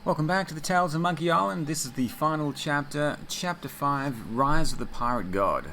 Welcome back to the Tales of Monkey Island. This is the final chapter, Chapter 5, Rise of the Pirate God.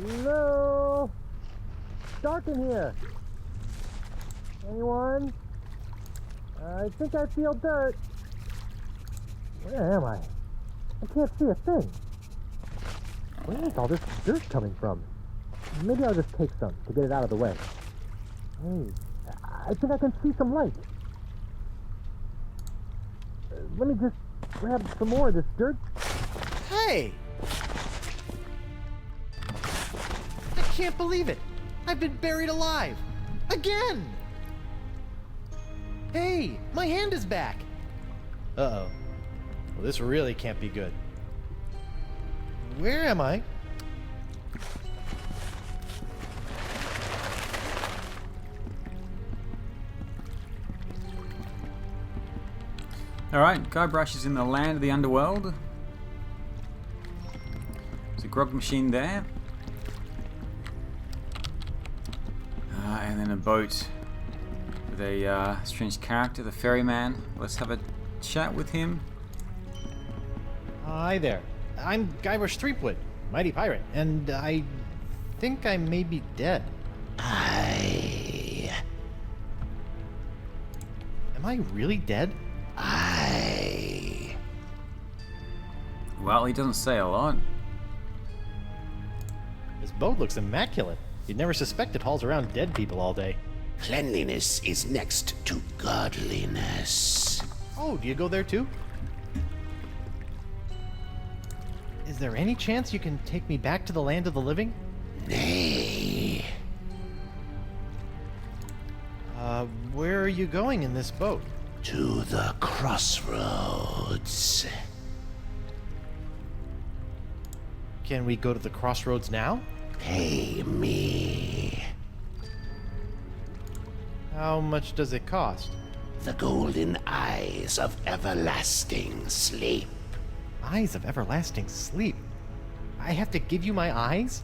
Hello? It's dark in here. Anyone? I think I feel dirt. Where am I? I can't see a thing. Where is all this dirt coming from? Maybe I'll just take some to get it out of the way. Hey, I think I can see some light. Let me just grab some more of this dirt. Hey! I can't believe it! I've been buried alive! Again! Hey! My hand is back! Uh-oh. Well, this really can't be good. Where am I? Alright, Guybrush is in the land of the underworld. There's a grog machine there. And then a boat with a strange character, the ferryman. Let's have a chat with him. Hi there. I'm Guybrush Threepwood, mighty pirate, and I think I may be dead. Am I really dead? Well, he doesn't say a lot. This boat looks immaculate. You'd never suspect it hauls around dead people all day. Cleanliness is next to godliness. Oh, do you go there too? Is there any chance you can take me back to the land of the living? Nay. Where are you going in this boat? To the crossroads. Can we go to the crossroads now? Pay me. How much does it cost? The golden eyes of everlasting sleep. Eyes of everlasting sleep? I have to give you my eyes?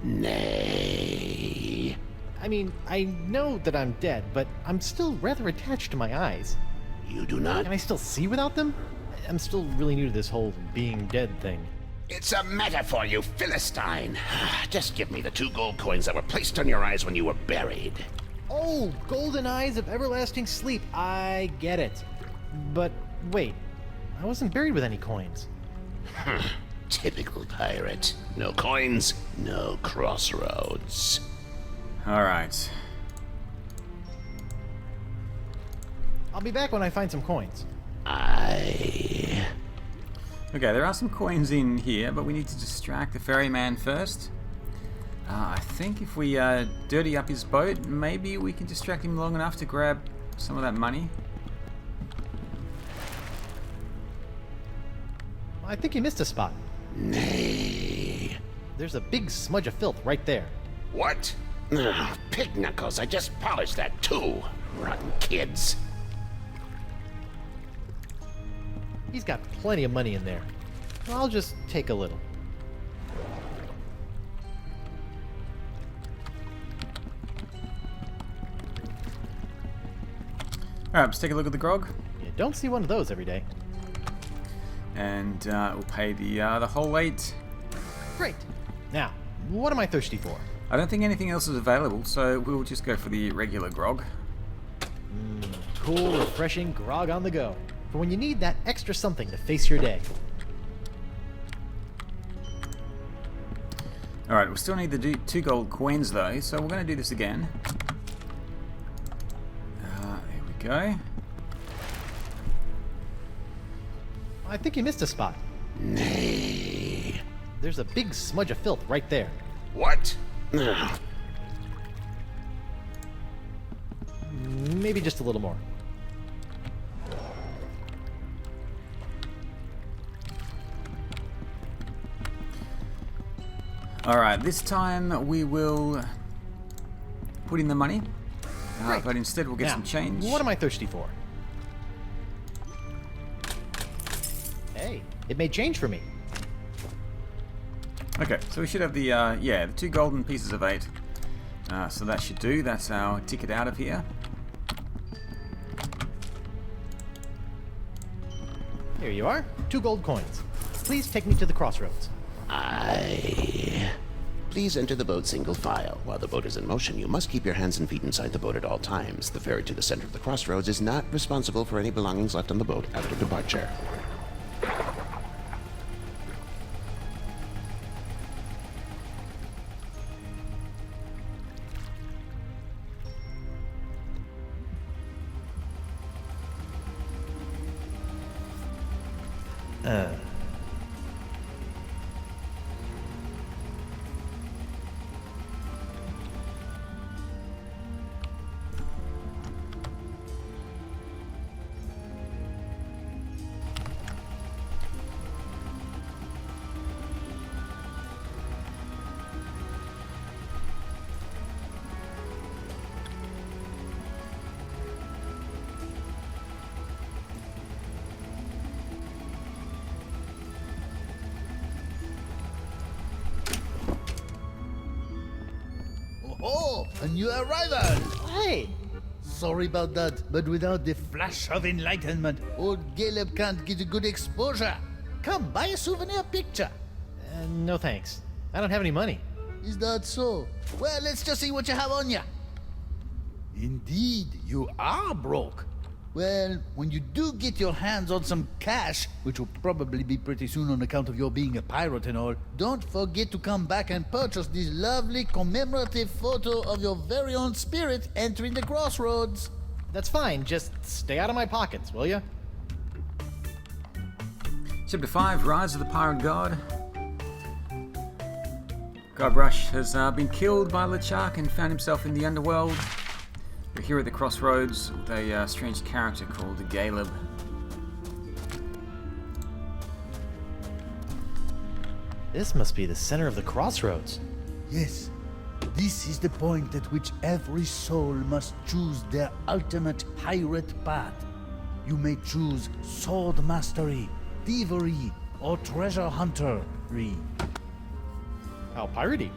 Nay. I mean, I know that I'm dead, but I'm still rather attached to my eyes. You do not? Can I still see without them? I'm still really new to this whole being dead thing. It's a metaphor, you Philistine. Just give me the 2 gold coins that were placed on your eyes when you were buried. Oh, golden eyes of everlasting sleep. I get it. But wait, I wasn't buried with any coins. Typical pirate. No coins, no crossroads. Alright. I'll be back when I find some coins. Okay, there are some coins in here, but we need to distract the ferryman first. I think if we dirty up his boat, maybe we can distract him long enough to grab some of that money. I think you missed a spot. Nay. There's a big smudge of filth right there. What? Oh, pig knuckles, I just polished that too. Rotten kids. He's got plenty of money in there. I'll just take a little. Alright, let's take a look at the grog. You don't see one of those every day. And we'll pay the whole weight. Great. Now, what am I thirsty for? I don't think anything else is available, so we'll just go for the regular grog. Cool, refreshing grog on the go. For when you need that extra something to face your day. Alright, we'll still need the 2 gold coins though, so we're going to do this again. There we go. I think you missed a spot. Nay. There's a big smudge of filth right there. What? Maybe just a little more. Alright, this time we will put in the money, Great. but instead we'll get Now, some change. what am I thirsty for? Hey, it made change for me. Okay, so we should have the, the 2 golden pieces of 8. So that should do. That's our ticket out of here. Here you are, 2 gold coins. Please take me to the crossroads. Please enter the boat single file. While the boat is in motion, you must keep your hands and feet inside the boat at all times. The ferry to the center of the crossroads is not responsible for any belongings left on the boat after departure. Oh, a new arrival! Hey! Sorry about that, but without the flash of enlightenment, old Caleb can't get a good exposure. Come, buy a souvenir picture. No thanks. I don't have any money. Is that so? Well, let's just see what you have on you. Indeed, you are broke. Well, when you do get your hands on some cash, which will probably be pretty soon on account of your being a pirate and all, don't forget to come back and purchase this lovely commemorative photo of your very own spirit entering the crossroads. That's fine, just stay out of my pockets, will ya? Chapter 5, Rise of the Pirate God. Guybrush has been killed by LeChuck and found himself in the underworld. We're here at the crossroads with a strange character called Caleb. This must be the center of the crossroads. Yes, this is the point at which every soul must choose their ultimate pirate path. You may choose sword mastery, thievery, or treasure huntery. How piratey.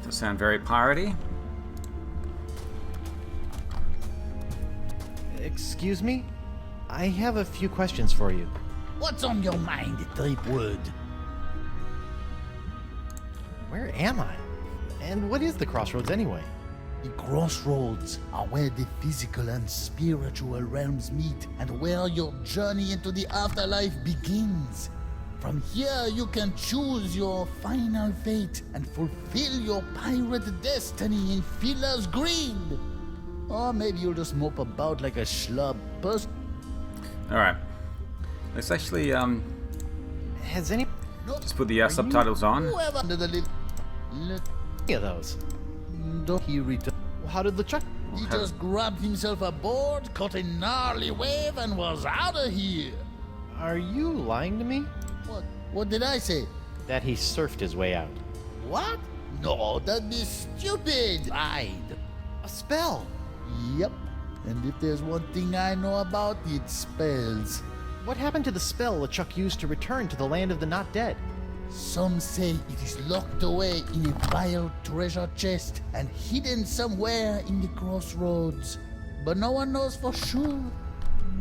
Does sound very piratey. Excuse me? I have a few questions for you. What's on your mind, Threepwood? Where am I? And what is the crossroads anyway? The crossroads are where the physical and spiritual realms meet and where your journey into the afterlife begins. From here, you can choose your final fate and fulfill your pirate destiny in Fila's Greed. Or maybe you'll just mope about like a schlub person. Alright. Let's actually Has any just put the subtitles on. Whoever under the lip. of those? Don't he return? How did LeChuck? He just grabbed himself aboard, caught a gnarly wave, and was out of here. Are you lying to me? What did I say? That he surfed his way out. What? No, that'd be stupid. Lied. A spell! Yep. And if there's one thing I know about, it's spells. What happened to the spell LeChuck used to return to the land of the not dead? Some say it is locked away in a vile treasure chest and hidden somewhere in the crossroads. But no one knows for sure.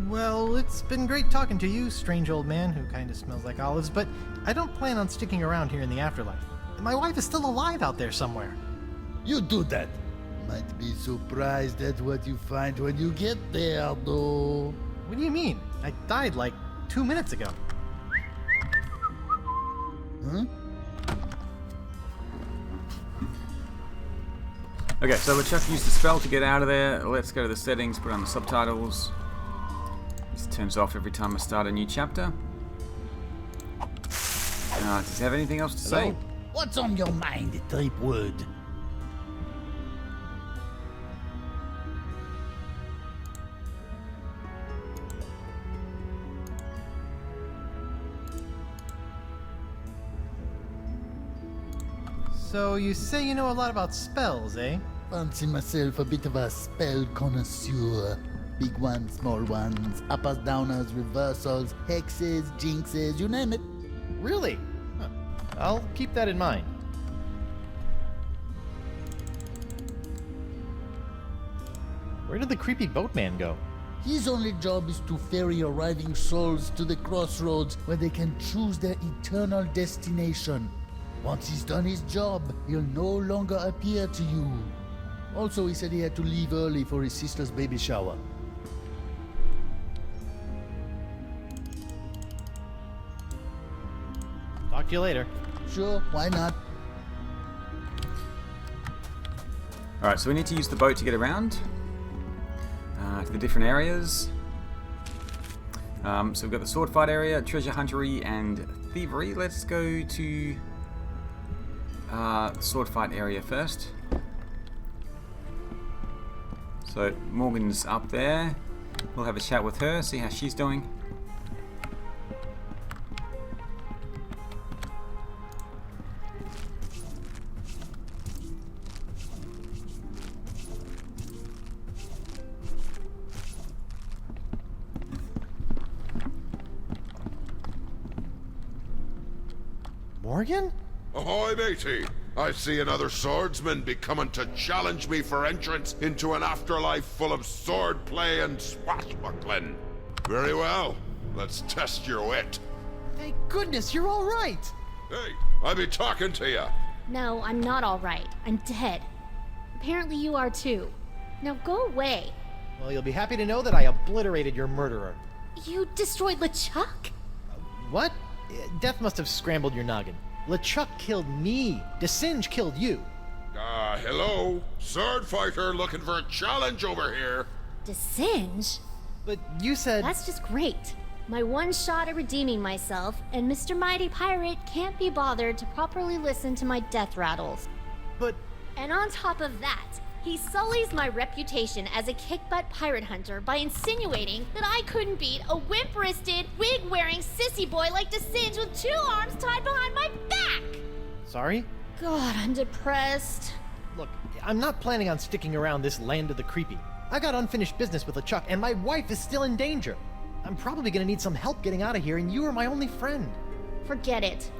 Well, it's been great talking to you, strange old man who kind of smells like olives, but I don't plan on sticking around here in the afterlife. My wife is still alive out there somewhere. You do that. Might be surprised at what you find when you get there, though. What do you mean? I died like 2 minutes ago. Huh? Okay, so LeChuck used the spell to get out of there. Let's go to the settings, put on the subtitles. This turns off every time I start a new chapter. Does he have anything else to say? What's on your mind, Threepwood? So you say you know a lot about spells, eh? Fancy myself a bit of a spell connoisseur. Big ones, small ones, uppers, downers, reversals, hexes, jinxes, you name it. Really? Huh. I'll keep that in mind. Where did the creepy boatman go? His only job is to ferry arriving souls to the crossroads where they can choose their eternal destination. Once he's done his job, he'll no longer appear to you. Also, he said he had to leave early for his sister's baby shower. Talk to you later. Sure, why not? Alright, so we need to use the boat to get around to the different areas. So we've got the sword fight area, treasure huntery, and thievery. Let's go to the sword fight area first. So Morgan's up there. We'll have a chat with her, see how she's doing. Morgan? Ahoy, matey! I see another swordsman be coming to challenge me for entrance into an afterlife full of swordplay and swashbuckling. Very well. Let's test your wit. Thank goodness you're all right. Hey, I be talking to you. No, I'm not all right. I'm dead. Apparently you are too. Now go away. Well, you'll be happy to know that I obliterated your murderer. You destroyed LeChuck? What? Death must have scrambled your noggin. LeChuck killed me. DeSinge killed you. Hello? Sword fighter looking for a challenge over here. DeSinge? But you said... That's just great. My one shot at redeeming myself, and Mr. Mighty Pirate can't be bothered to properly listen to my death rattles. But... And on top of that, he sullies my reputation as a kick-butt pirate hunter by insinuating that I couldn't beat a wimp-wristed, wig-wearing sissy boy like DeSinge with 2 arms tied behind my back! Sorry? God, I'm depressed. Look, I'm not planning on sticking around this land of the creepy. I got unfinished business with LeChuck, and my wife is still in danger. I'm probably gonna need some help getting out of here, and you are my only friend. Forget it.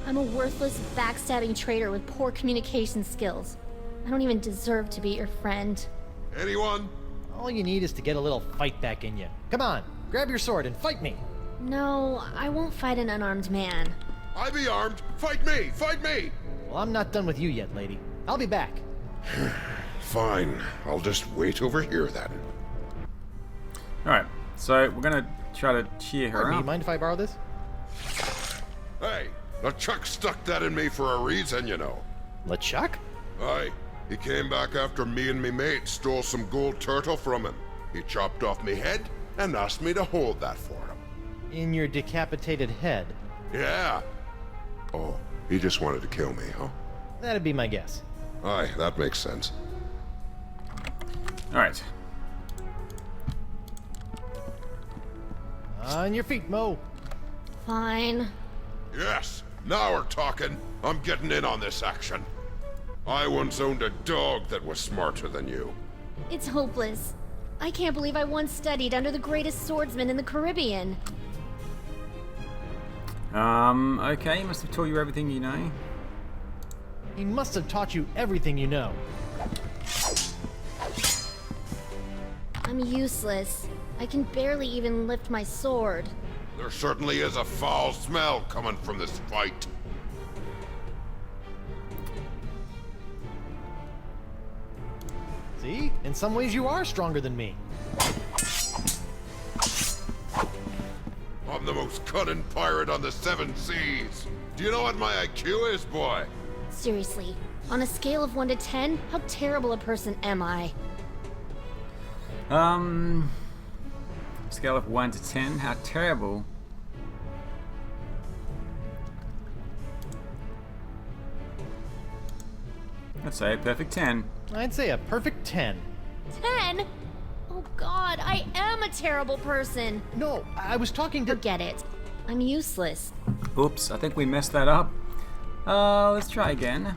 I'm a worthless, backstabbing traitor with poor communication skills. I don't even deserve to be your friend. Anyone? All you need is to get a little fight back in you. Come on, grab your sword and fight me. No, I won't fight an unarmed man. I be armed. Fight me! Fight me! Well, I'm not done with you yet, lady. I'll be back. Fine. I'll just wait over here then. Alright, so we're gonna try to cheer her Pardon me, up. mind if I borrow this? Hey, LeChuck stuck that in me for a reason, you know. LeChuck? Aye. He came back after me and me mate stole some gold turtle from him. He chopped off me head and asked me to hold that for him. In your decapitated head. Yeah. Oh, he just wanted to kill me, huh? That'd be my guess. Aye, that makes sense. Alright. On your feet, Mo. Fine. Yes, now we're talking. I'm getting in on this action. I once owned a dog that was smarter than you. It's hopeless. I can't believe I once studied under the greatest swordsman in the Caribbean. Okay, must have taught you everything you know. He must have taught you everything you know. I'm useless. I can barely even lift my sword. There certainly is a foul smell coming from this fight. In some ways, you are stronger than me. I'm the most cunning pirate on the 7 seas. Do you know what my IQ is, boy? Seriously, on a scale of 1 to 10, how terrible a person am I? Scale of 1 to 10, how terrible. Let's say a perfect 10. I'd say a perfect 10. 10? Oh god, I am a terrible person. No, I was talking to... Forget it. I'm useless. Oops, I think we messed that up. Let's try again.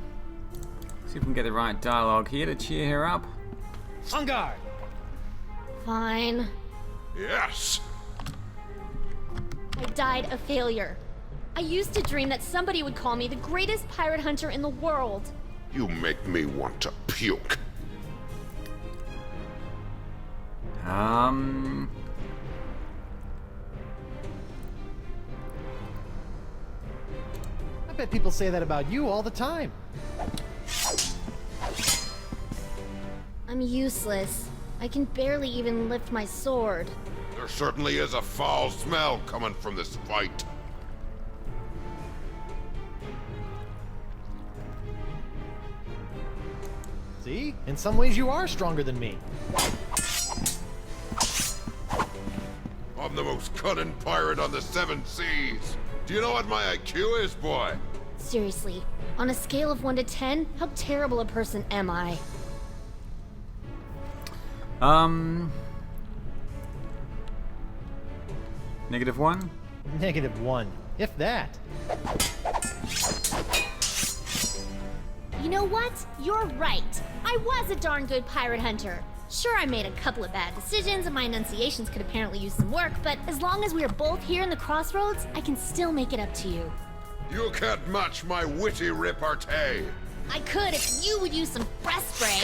See if we can get the right dialogue here to cheer her up. On guard! Fine. Yes! I died a failure. I used to dream that somebody would call me the greatest pirate hunter in the world. You make me want to puke. I bet people say that about you all the time. I'm useless. I can barely even lift my sword. There certainly is a foul smell coming from this fight. See? In some ways, you are stronger than me. I'm the most cunning pirate on the 7 seas. Do you know what my IQ is, boy? Seriously, on a scale of 1 to 10, how terrible a person am I? -1? -1. If that. You know what? You're right. I was a darn good pirate hunter. Sure, I made a couple of bad decisions and my enunciations could apparently use some work, but as long as we are both here in the crossroads, I can still make it up to you. You can't match my witty repartee. I could if you would use some breath spray.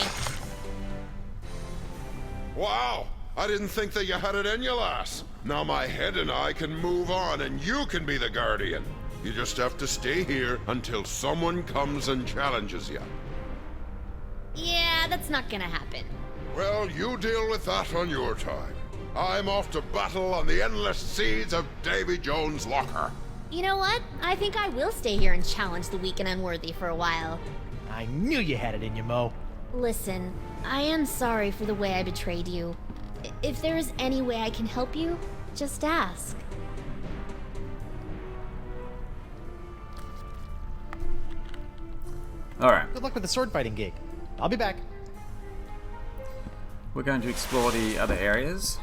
Wow! I didn't think that you had it in you, lass. Now my head and I can move on and you can be the guardian. You just have to stay here until someone comes and challenges you. Yeah, that's not gonna happen. Well, you deal with that on your time. I'm off to battle on the endless seas of Davy Jones' locker. You know what? I think I will stay here and challenge the weak and unworthy for a while. I knew you had it in you, Mo. Listen, I am sorry for the way I betrayed you. If there is any way I can help you, just ask. Alright, Good luck with the sword fighting gig. I'll be back. we're going to explore the other areas.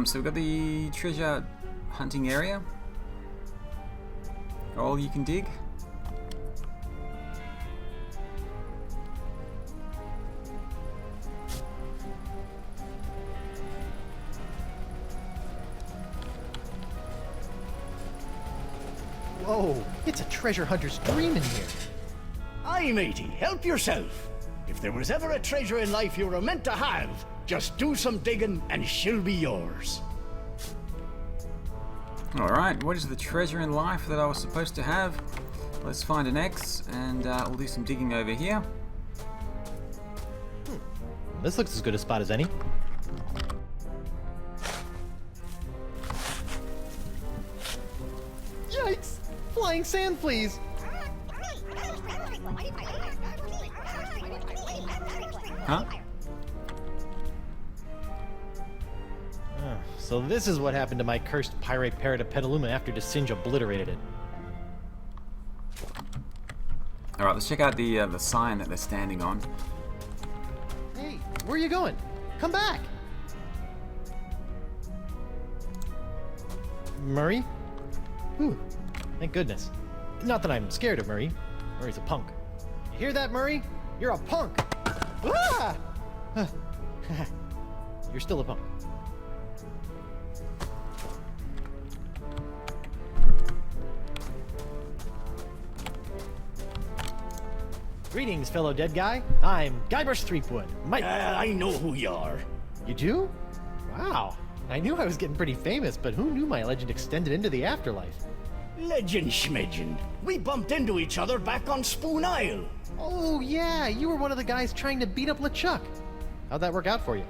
So we've got the treasure hunting area. All you can dig. Whoa, it's a treasure hunter's dream in here. Aye, matey, help yourself. If there was ever a treasure in life you were meant to have, just do some digging and she'll be yours. Alright, what is the treasure in life that I was supposed to have? Let's find an X and we'll do some digging over here. This looks as good a spot as any. Yikes! Flying sand fleas! Huh? So this is what happened to my cursed pirate parrot of Petaluma after Desinge obliterated it. Alright, let's check out the sign that they're standing on. Hey, where are you going? Come back! Murray? Whew, thank goodness. Not that I'm scared of Murray. Murray's a punk. You hear that, Murray? You're a punk! Ah! You're still a punk. Greetings, fellow dead guy. I'm Guybrush Threepwood. I know who you are. You do? Wow. I knew I was getting pretty famous, but who knew my legend extended into the afterlife? Legend schmegend. We bumped into each other back on Spoon Isle. Oh yeah, you were one of the guys trying to beat up LeChuck. How'd that work out for you?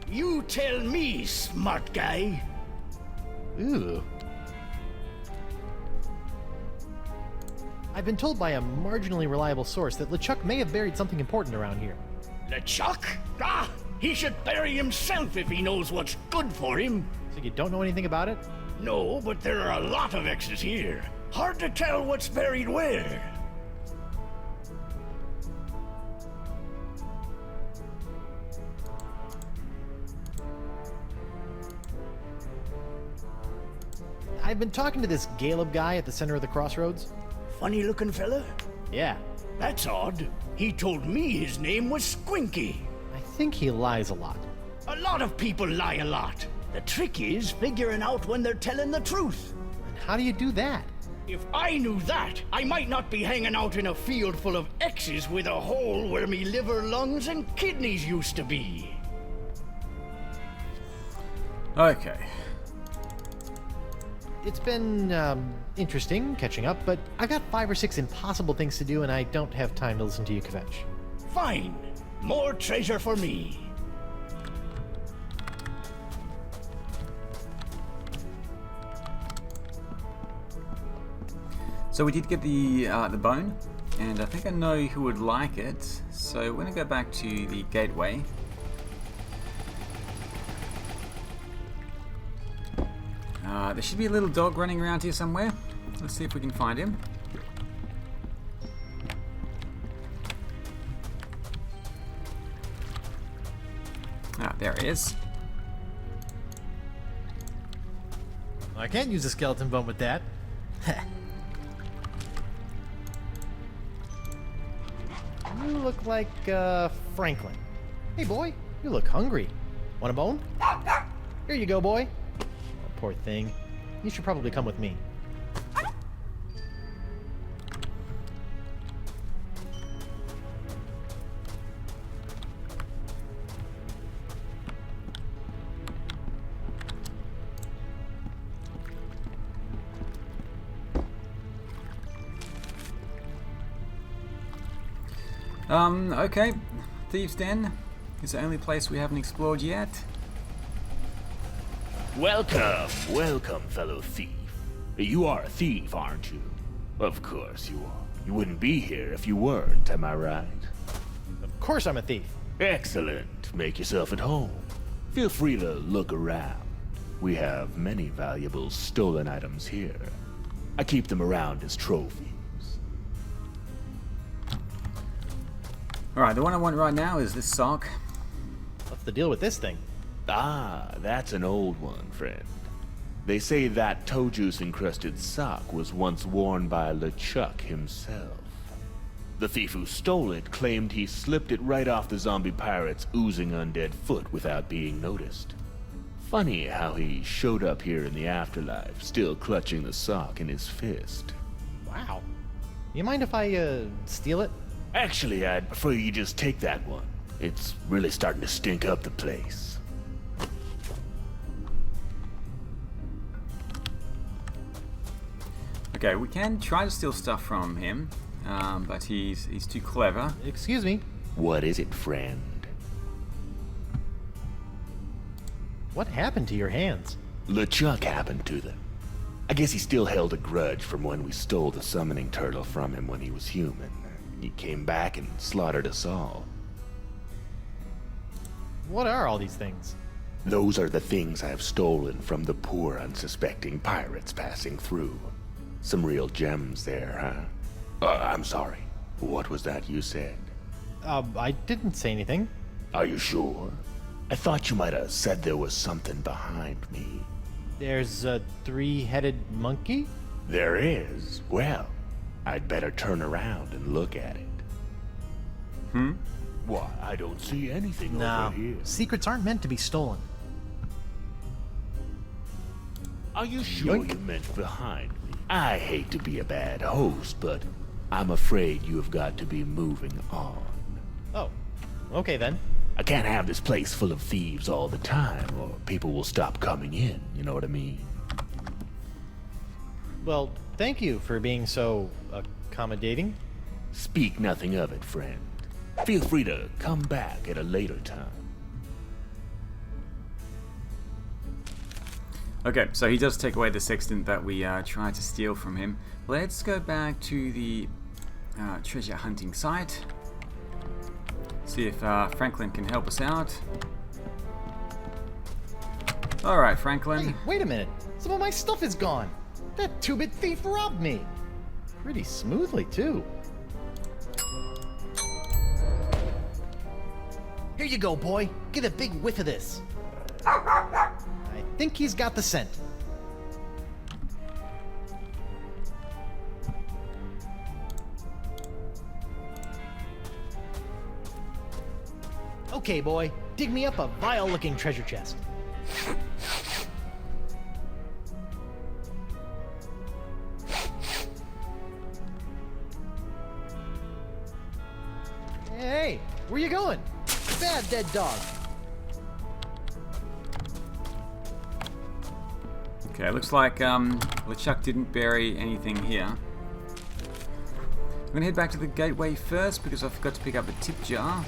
You tell me, smart guy. Ooh. I've been told by a marginally reliable source that LeChuck may have buried something important around here. LeChuck? Ah, he should bury himself if he knows what's good for him. So you don't know anything about it? No, but there are a lot of X's here. Hard to tell what's buried where. I've been talking to this Caleb guy at the center of the crossroads. Funny looking fella? Yeah, That's odd. He told me his name was Squinky. I think he lies a lot. A lot of people lie a lot. The trick is figuring out when they're telling the truth. And how do you do that? If I knew that, I might not be hanging out in a field full of X's with a hole where me liver, lungs, and kidneys used to be. Okay. It's been, interesting catching up, but I got 5 or 6 impossible things to do and I don't have time to listen to you kvetch. Fine. More treasure for me. So we did get the bone, and I think I know who would like it. So we're gonna go back to the gateway. There should be a little dog running around here somewhere. Let's see if we can find him. Ah, there he is. I can't use a skeleton bone with that. You look like, Franklin. Hey, boy, you look hungry. Want a bone? Here you go, boy. Oh, poor thing. You should probably come with me. Okay. Thieves' Den is the only place we haven't explored yet. Welcome, welcome, fellow thief. You are a thief, aren't you? Of course you are. You wouldn't be here if you weren't, am I right? Of course I'm a thief. Excellent. Make yourself at home. Feel free to look around. We have many valuable stolen items here. I keep them around as trophies. Alright, the one I want right now is this sock. What's the deal with this thing? Ah, that's an old one, friend. They say that toe juice encrusted sock was once worn by LeChuck himself. The thief who stole it claimed he slipped it right off the zombie pirate's oozing undead foot without being noticed. Funny how he showed up here in the afterlife, still clutching the sock in his fist. Wow. You mind if I, steal it? Actually, I'd prefer you just take that one. It's really starting to stink up the place. Okay, we can try to steal stuff from him, but he's too clever. Excuse me. What is it, friend? What happened to your hands? LeChuck happened to them. I guess he still held a grudge from when we stole the summoning turtle from him when he was human. He came back and slaughtered us all. What are all these things? Those are the things I've stolen from the poor, unsuspecting pirates passing through. Some real gems there, huh? I'm sorry. What was that you said? I didn't say anything. Are you sure? I thought you might have said there was something behind me. There's a 3-headed monkey? There is? Well, I'd better turn around and look at it. Hmm? Why, I don't see anything No, over here. secrets aren't meant to be stolen. Are you sure Yoink. you meant behind me? I hate to be a bad host, but I'm afraid you have got to be moving on. Oh, okay then. I can't have this place full of thieves all the time, or people will stop coming in, you know what I mean? Well, thank you for being so accommodating. Speak nothing of it, friend. Feel free to come back at a later time. Okay, so he does take away the sextant that we tried to steal from him. Let's go back to the treasure hunting site. See if Franklin can help us out. Alright, Franklin. Hey, wait a minute. Some of my stuff is gone. That two-bit thief robbed me. Pretty smoothly, too. Here you go, boy. Get a big whiff of this. I think he's got the scent. Okay, boy. Dig me up a vile-looking treasure chest. Hey, where you going? Bad dead dog. Okay, looks like LeChuck didn't bury anything here. I'm gonna head back to the gateway first because I forgot to pick up the tip jar.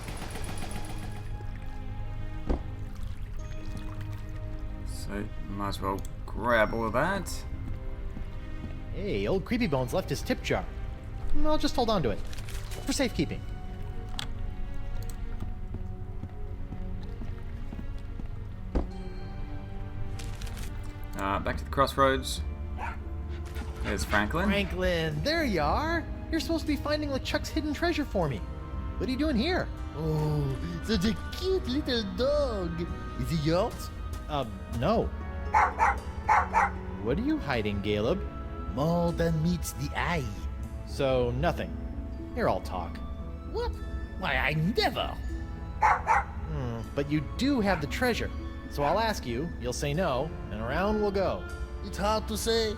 So, might as well grab all of that. Hey, old Creepy Bones left his tip jar. I'll just hold on to it. For safekeeping. Back to the crossroads. There's Franklin. Franklin, there you are. You're supposed to be finding LeChuck's hidden treasure for me. What are you doing here? Oh, such a cute little dog. Is he yours? No. What are you hiding, Caleb? More than meets the eye. So, nothing. Here, I'll talk. What? Why, I never. But you do have the treasure. So I'll ask you, you'll say no, and around we'll go. It's hard to say.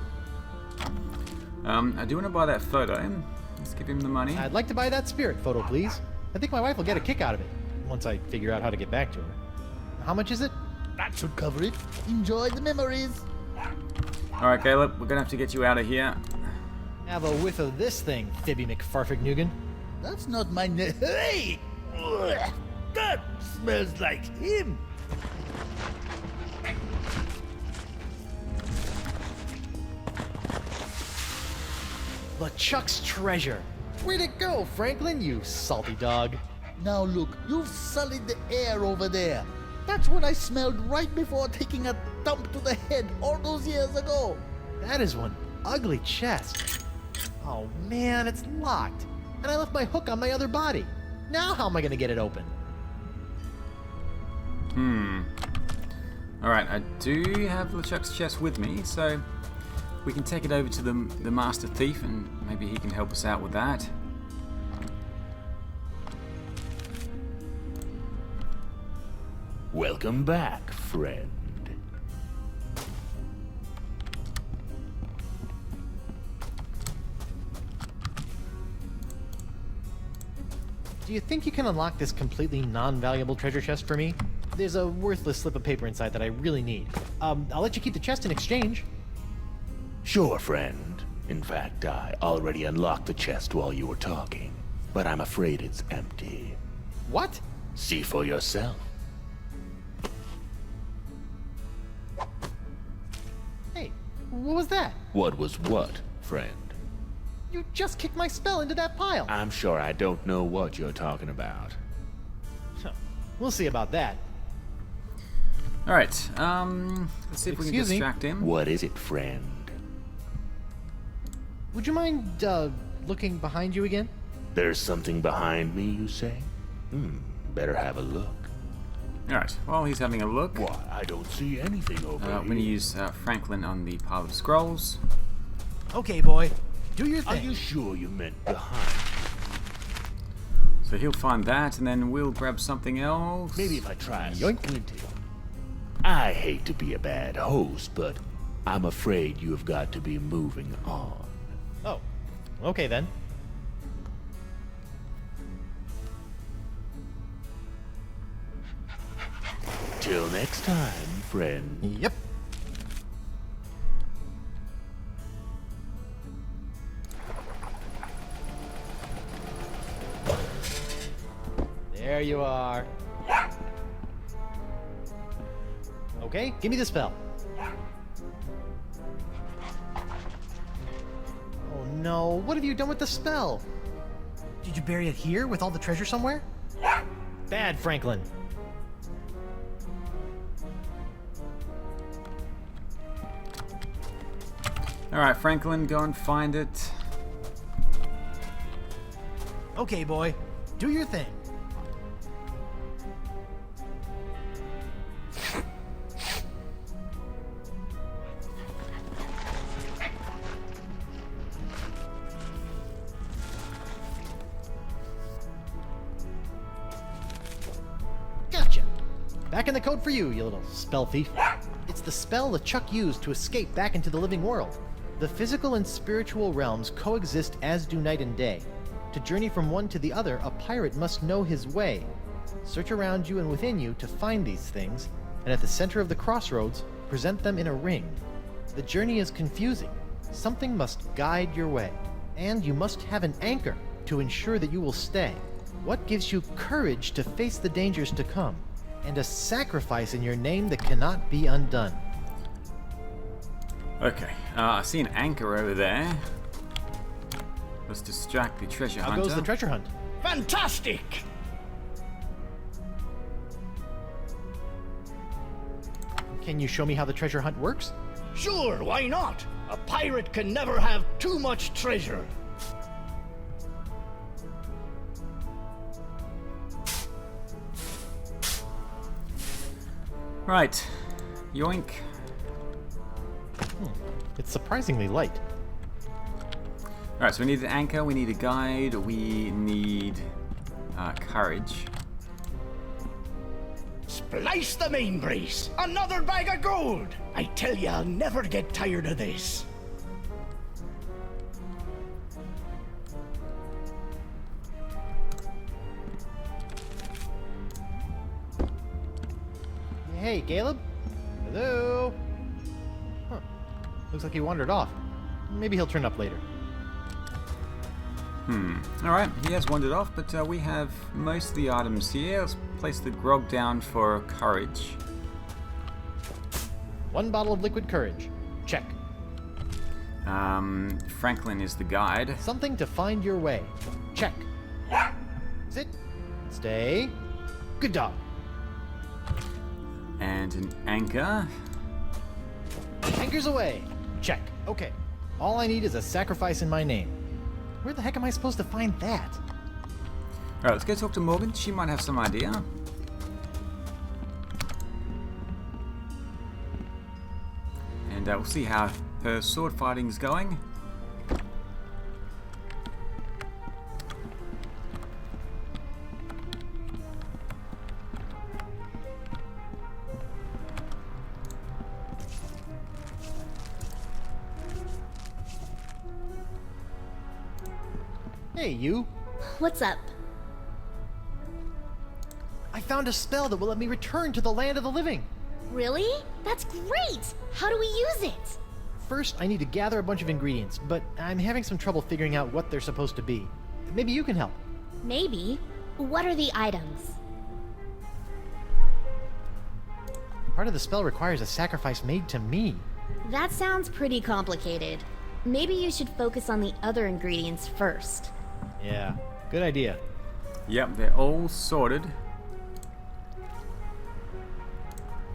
I do want to buy that photo. Let's give him the money. I'd like to buy that spirit photo, please. I think my wife will get a kick out of it, once I figure out how to get back to her. How much is it? That should cover it. Enjoy the memories. Alright, Caleb, we're gonna have to get you out of here. Have a whiff of this thing, Fibby McFarfignugan. That's not my name. Hey! Ugh, that smells like him. LeChuck's treasure. Where'd it go, Franklin, you salty dog? Now look, you've sullied the air over there. That's what I smelled right before taking a thump to the head all those years ago. That is one ugly chest. Oh man, it's locked. And I left my hook on my other body. Now how am I gonna get it open? Alright, I do have LeChuck's chest with me, so we can take it over to the Master Thief and maybe he can help us out with that. Welcome back, friend. Do you think you can unlock this completely non-valuable treasure chest for me? There's a worthless slip of paper inside that I really need. I'll let you keep the chest in exchange. Sure, friend. In fact, I already unlocked the chest while you were talking, but I'm afraid it's empty. What? See for yourself. Hey, what was that? What was what, friend? You just kicked my spell into that pile. I'm sure I don't know what you're talking about. Huh. We'll see about that. Alright, let's see if we can Excuse me. distract him. What is it, friend? Would you mind, looking behind you again? There's something behind me, you say? Better have a look. Alright, while he's having a look, Why, I don't see anything over I'm going to here. use Franklin on the pile of scrolls. Okay, boy. Do your Are thing. you sure you meant behind? So he'll find that, and then we'll grab something else. Maybe if I try Yoink. squinting. I hate to be a bad host, but I'm afraid you have got to be moving on. Oh, okay then. Until next time, friend. Yep. There you are. Okay, give me the spell. Oh no, what have you done with the spell? Did you bury it here with all the treasure somewhere? Bad, Franklin. Alright, Franklin, go and find it. Okay, boy, do your thing. Gotcha! Back in the code for you, you little spell thief. It's the spell LeChuck used to escape back into the living world. The physical and spiritual realms coexist as do night and day. To journey from one to the other, a pirate must know his way. Search around you and within you to find these things, and at the center of the crossroads, present them in a ring. The journey is confusing. Something must guide your way, and you must have an anchor to ensure that you will stay. What gives you courage to face the dangers to come, and a sacrifice in your name that cannot be undone? Okay, I see an anchor over there. Let's distract the treasure hunter. How goes the treasure hunt? Fantastic! Can you show me how the treasure hunt works? Sure, why not? A pirate can never have too much treasure. Right, yoink. It's surprisingly light. Alright, so we need an anchor, we need a guide, we need courage. Splice the main brace! Another bag of gold! I tell you, I'll never get tired of this. Hey, Caleb? Hello? Huh. Looks like he wandered off. Maybe he'll turn up later. Alright, he has wandered off, but we have most of the items here. Let's place the grog down for courage. 1 bottle of liquid courage. Check. Franklin is the guide. Something to find your way. Check. Sit. Stay. Good dog. And an anchor. Anchors away. Check. Okay. All I need is a sacrifice in my name. Where the heck am I supposed to find that? Alright, let's go talk to Morgan. She might have some idea. And we'll see how her sword fighting's going. Hey, you. What's up? I found a spell that will let me return to the land of the living. Really? That's great! How do we use it? First, I need to gather a bunch of ingredients, but I'm having some trouble figuring out what they're supposed to be. Maybe you can help. Maybe. What are the items? Part of the spell requires a sacrifice made to me. That sounds pretty complicated. Maybe you should focus on the other ingredients first. Yeah, good idea. Yep, they're all sorted.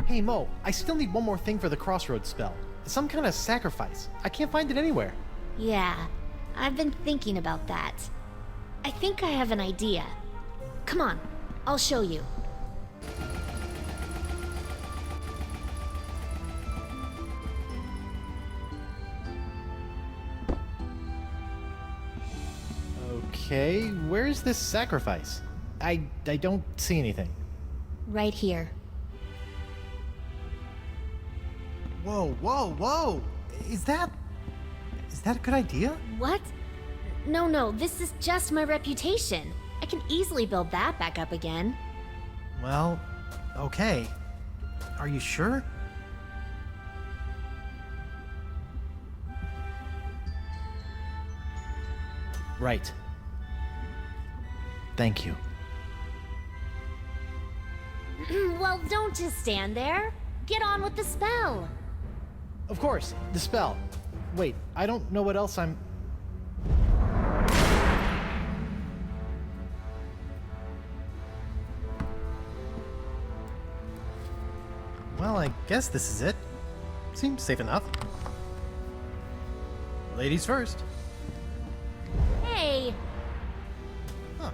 Hey, Mo, I still need one more thing for the crossroads spell. Some kind of sacrifice. I can't find it anywhere. Yeah, I've been thinking about that. I think I have an idea. Come on, I'll show you. Okay, where's this sacrifice? I don't see anything. Right here. Whoa, whoa, whoa! Is that a good idea? What? No, this is just my reputation. I can easily build that back up again. Well, okay. Are you sure? Right. Thank you. Well, don't just stand there. Get on with the spell. Of course, the spell. Wait, I don't know what else I'm... Well, I guess this is it. Seems safe enough. Ladies first. Hey, Huh.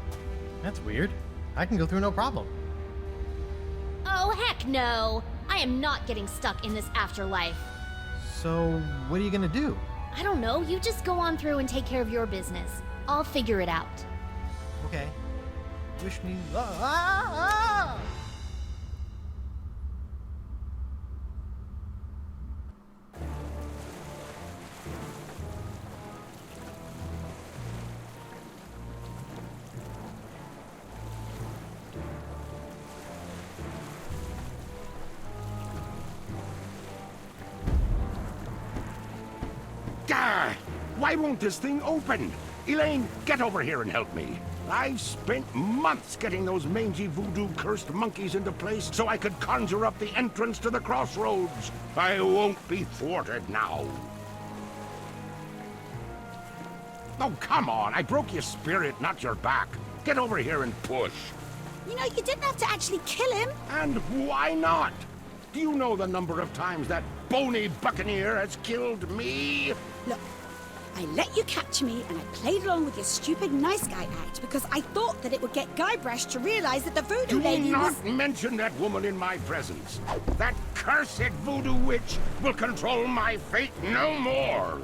That's weird. I can go through no problem. oh heck no. I am not getting stuck in this afterlife. So, what are you gonna do? I don't know, you just go on through and take care of your business. I'll figure it out. Okay. Wish me luck. Ah! Gah! Why won't this thing open? Elaine, get over here and help me. I've spent months getting those mangy voodoo-cursed monkeys into place so I could conjure up the entrance to the crossroads. I won't be thwarted now. Oh, come on. I broke your spirit, not your back. Get over here and push. You know, you didn't have to actually kill him. And why not? Do you know the number of times that bony buccaneer has killed me? Look, I let you capture me and I played along with your stupid nice guy act because I thought that it would get Guybrush to realize that the voodoo Do lady not was... mention that woman in my presence. That cursed voodoo witch will control my fate no more.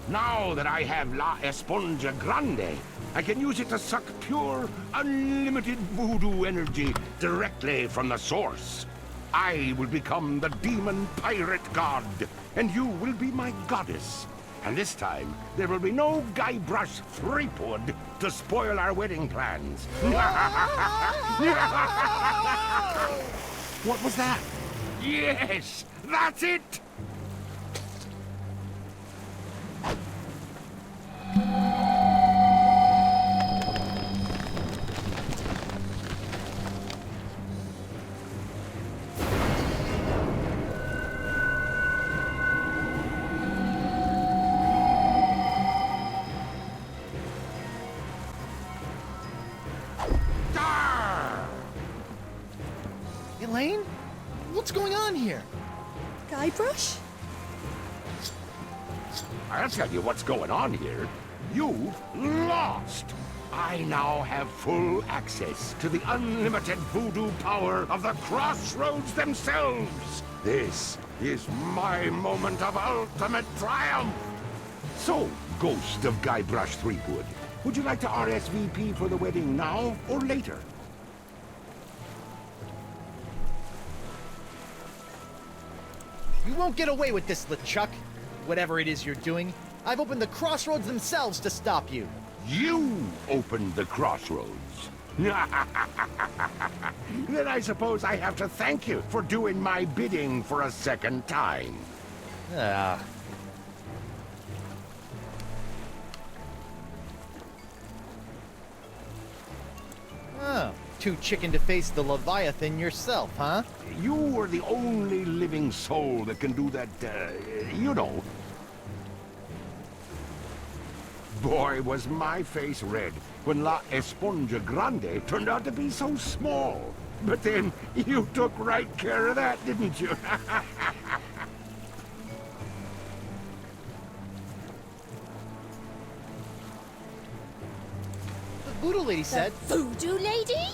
Now that I have La Esponja Grande, I can use it to suck pure, unlimited voodoo energy directly from the source. I will become the demon pirate god, and you will be my goddess. And this time, there will be no Guybrush Threepwood to spoil our wedding plans. What was that? Yes, that's it! Elaine? What's going on here? Guybrush? I'll tell you what's going on here. You've lost. I now have full access to the unlimited voodoo power of the crossroads themselves. This is my moment of ultimate triumph. So, Ghost of Guybrush Threepwood, would you like to RSVP for the wedding now or later? You won't get away with this, LeChuck. Whatever it is you're doing, I've opened the crossroads themselves to stop you. You opened the crossroads. Then I suppose I have to thank you for doing my bidding for a second time. Ah. Oh, too chicken to face the Leviathan yourself, huh? You were the only living soul that can do that, you know. Boy, was my face red when La Esponja Grande turned out to be so small. But then, you took right care of that, didn't you? The voodoo lady said... Voodoo lady?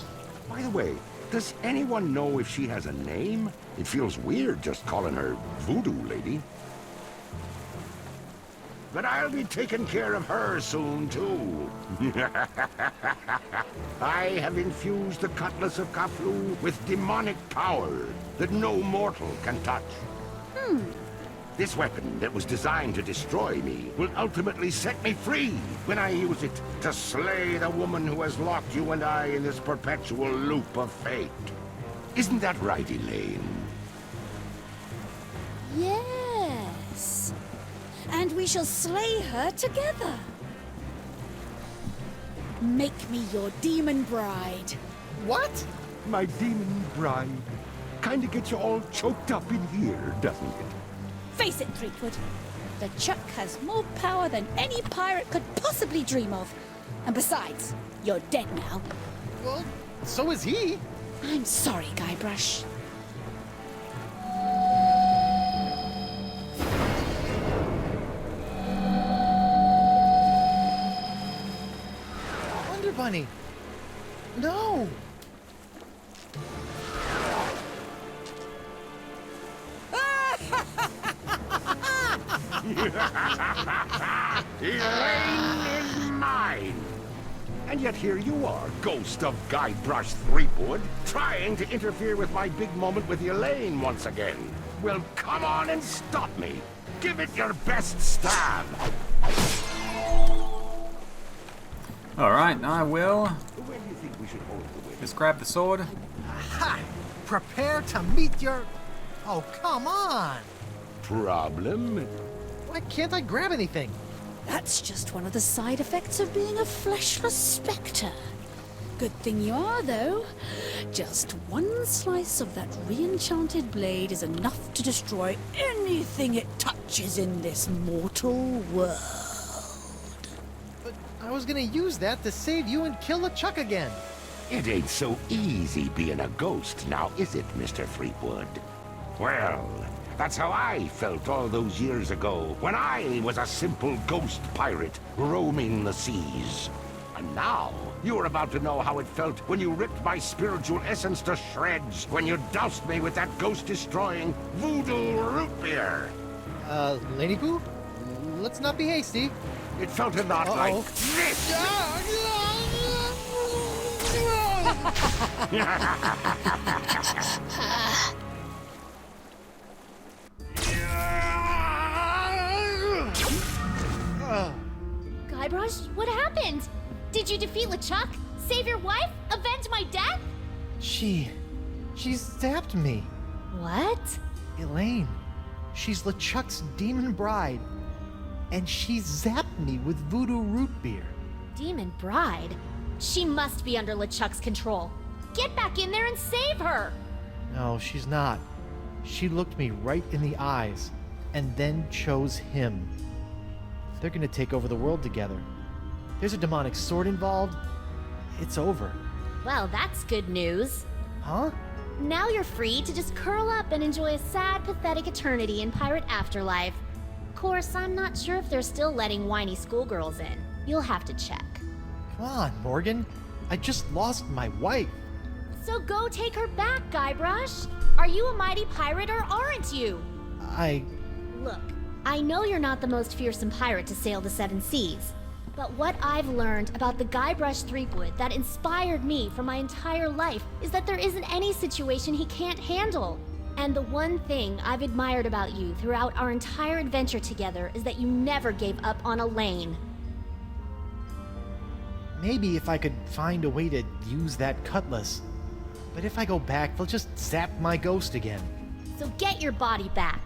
By the way, does anyone know if she has a name? It feels weird just calling her Voodoo Lady. But I'll be taking care of her soon, too. I have infused the Cutlass of Kaflu with demonic power that no mortal can touch. This weapon that was designed to destroy me will ultimately set me free when I use it to slay the woman who has locked you and I in this perpetual loop of fate. Isn't that right, Elaine? Yes. And we shall slay her together. Make me your demon bride. What? My demon bride. Kinda gets you all choked up in here, doesn't it? Face it, Threepwood. LeChuck has more power than any pirate could possibly dream of. And besides, you're dead now. Well, so is he. I'm sorry, Guybrush. Wonder Bunny. No. Elaine is mine! And yet here you are, ghost of Guybrush Threepwood, trying to interfere with my big moment with Elaine once again. Well, come on and stop me. Give it your best stab. Alright, I will. Where do you think we should hold the wedding? Just grab the sword. Ha! Prepare to meet your... Oh, come on! Problem? Why can't I grab anything? That's just one of the side effects of being a fleshless spectre. Good thing you are, though. Just one slice of that re-enchanted blade is enough to destroy anything it touches in this mortal world. But I was gonna use that to save you and kill LeChuck again. It ain't so easy being a ghost now, is it, Mr. Threepwood? Well, that's how I felt all those years ago, when I was a simple ghost pirate roaming the seas. And now, you're about to know how it felt when you ripped my spiritual essence to shreds, when you doused me with that ghost-destroying voodoo root beer. Lady Pooh? Let's not be hasty. It felt a lot like this. Guybrush, what happened? Did you defeat LeChuck? Save your wife? Avenge my death? She zapped me. What? Elaine. She's LeChuck's demon bride. And she zapped me with voodoo root beer. Demon bride? She must be under LeChuck's control. Get back in there and save her! No, she's not. She looked me right in the eyes, and then chose him. They're gonna take over the world together. There's a demonic sword involved. It's over. Well, that's good news. Huh? Now you're free to just curl up and enjoy a sad, pathetic eternity in Pirate Afterlife. Of course, I'm not sure if they're still letting whiny schoolgirls in. You'll have to check. Come on, Morgan. I just lost my wife. So go take her back, Guybrush. Are you a mighty pirate or aren't you? Look, I know you're not the most fearsome pirate to sail the seven seas. But what I've learned about the Guybrush Threepwood that inspired me for my entire life is that there isn't any situation he can't handle. And the one thing I've admired about you throughout our entire adventure together is that you never gave up on Elaine. maybe if I could find a way to use that cutlass. But if I go back, they'll just zap my ghost again. So get your body back.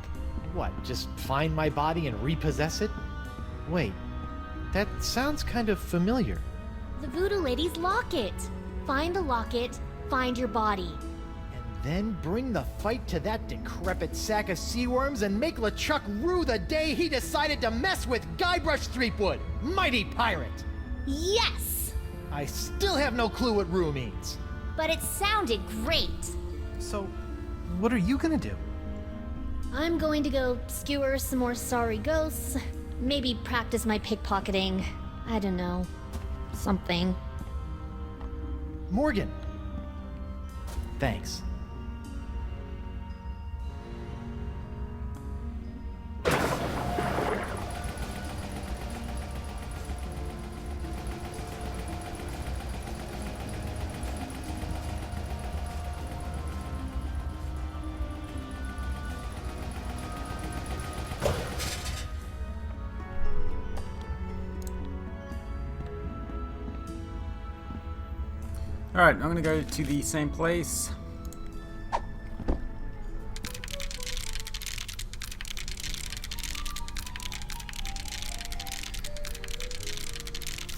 What, just find my body and repossess it? Wait, that sounds kind of familiar. The Voodoo Lady's locket. Find the locket, find your body. And then bring the fight to that decrepit sack of sea worms and make LeChuck rue the day he decided to mess with Guybrush Threepwood, mighty pirate! Yes! I still have no clue what rue means. But it sounded great. So, what are you gonna do? I'm going to go skewer some more sorry ghosts. Maybe practice my pickpocketing. I don't know. Something. Morgan! Thanks. Alright, I'm gonna go to the same place.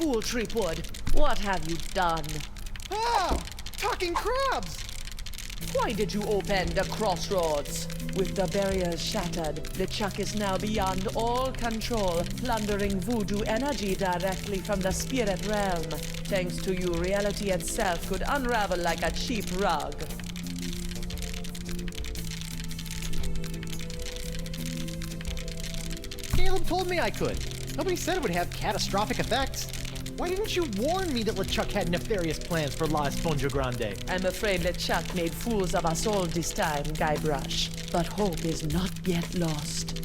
fool, Threepwood. What have you done? Ah! Talking crabs! Why did you open the crossroads? With the barriers shattered, LeChuck is now beyond all control, plundering voodoo energy directly from the spirit realm. Thanks to you, reality itself could unravel like a cheap rug. Caleb told me I could. Nobody said it would have catastrophic effects. Why didn't you warn me that LeChuck had nefarious plans for La Esponja Grande? I'm afraid LeChuck made fools of us all this time, Guybrush. But hope is not yet lost.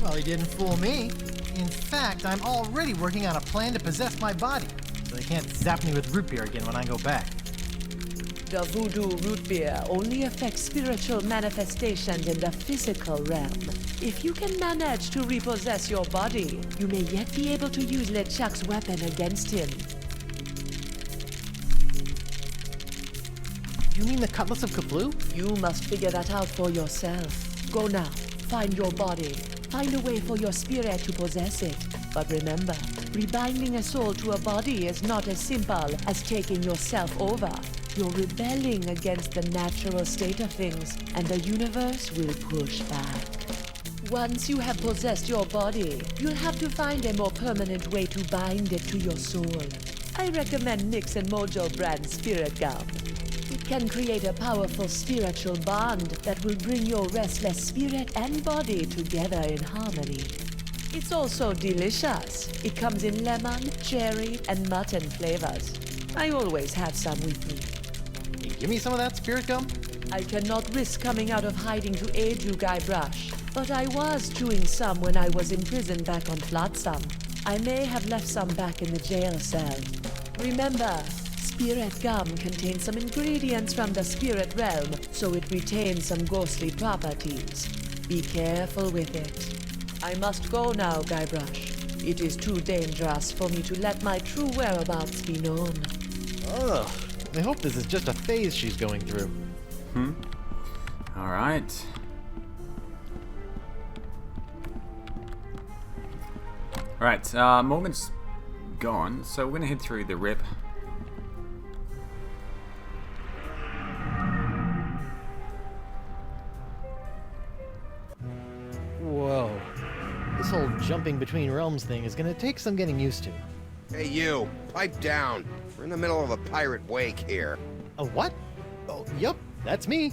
Well, he didn't fool me. In fact, I'm already working on a plan to possess my body, so they can't zap me with root beer again when I go back. The voodoo root beer only affects spiritual manifestations in the physical realm. If you can manage to repossess your body, you may yet be able to use LeChuck's weapon against him. You mean the Cutlass of Kaflu? You must figure that out for yourself. Go now, find your body. Find a way for your spirit to possess it. But remember, rebinding a soul to a body is not as simple as taking yourself over. You're rebelling against the natural state of things, and the universe will push back. Once you have possessed your body, you'll have to find a more permanent way to bind it to your soul. I recommend Nix and Mojo brand Spirit Gum. It can create a powerful spiritual bond that will bring your restless spirit and body together in harmony. It's also delicious. It comes in lemon, cherry, and mutton flavors. I always have some with me. Can you give me some of that spirit gum? I cannot risk coming out of hiding to aid you, Guybrush. But I was chewing some when I was in prison back on Flotsam. I may have left some back in the jail cell. Remember, spirit gum contains some ingredients from the spirit realm, so it retains some ghostly properties. Be careful with it. I must go now, Guybrush. It is too dangerous for me to let my true whereabouts be known. Ugh. I hope this is just a phase she's going through. Alright. Alright, Morgan's gone, so we're gonna head through the rip. Whoa. This whole jumping between realms thing is gonna take some getting used to. Hey, you! Pipe down! We're in the middle of a pirate wake here. A what? Oh, yup, that's me.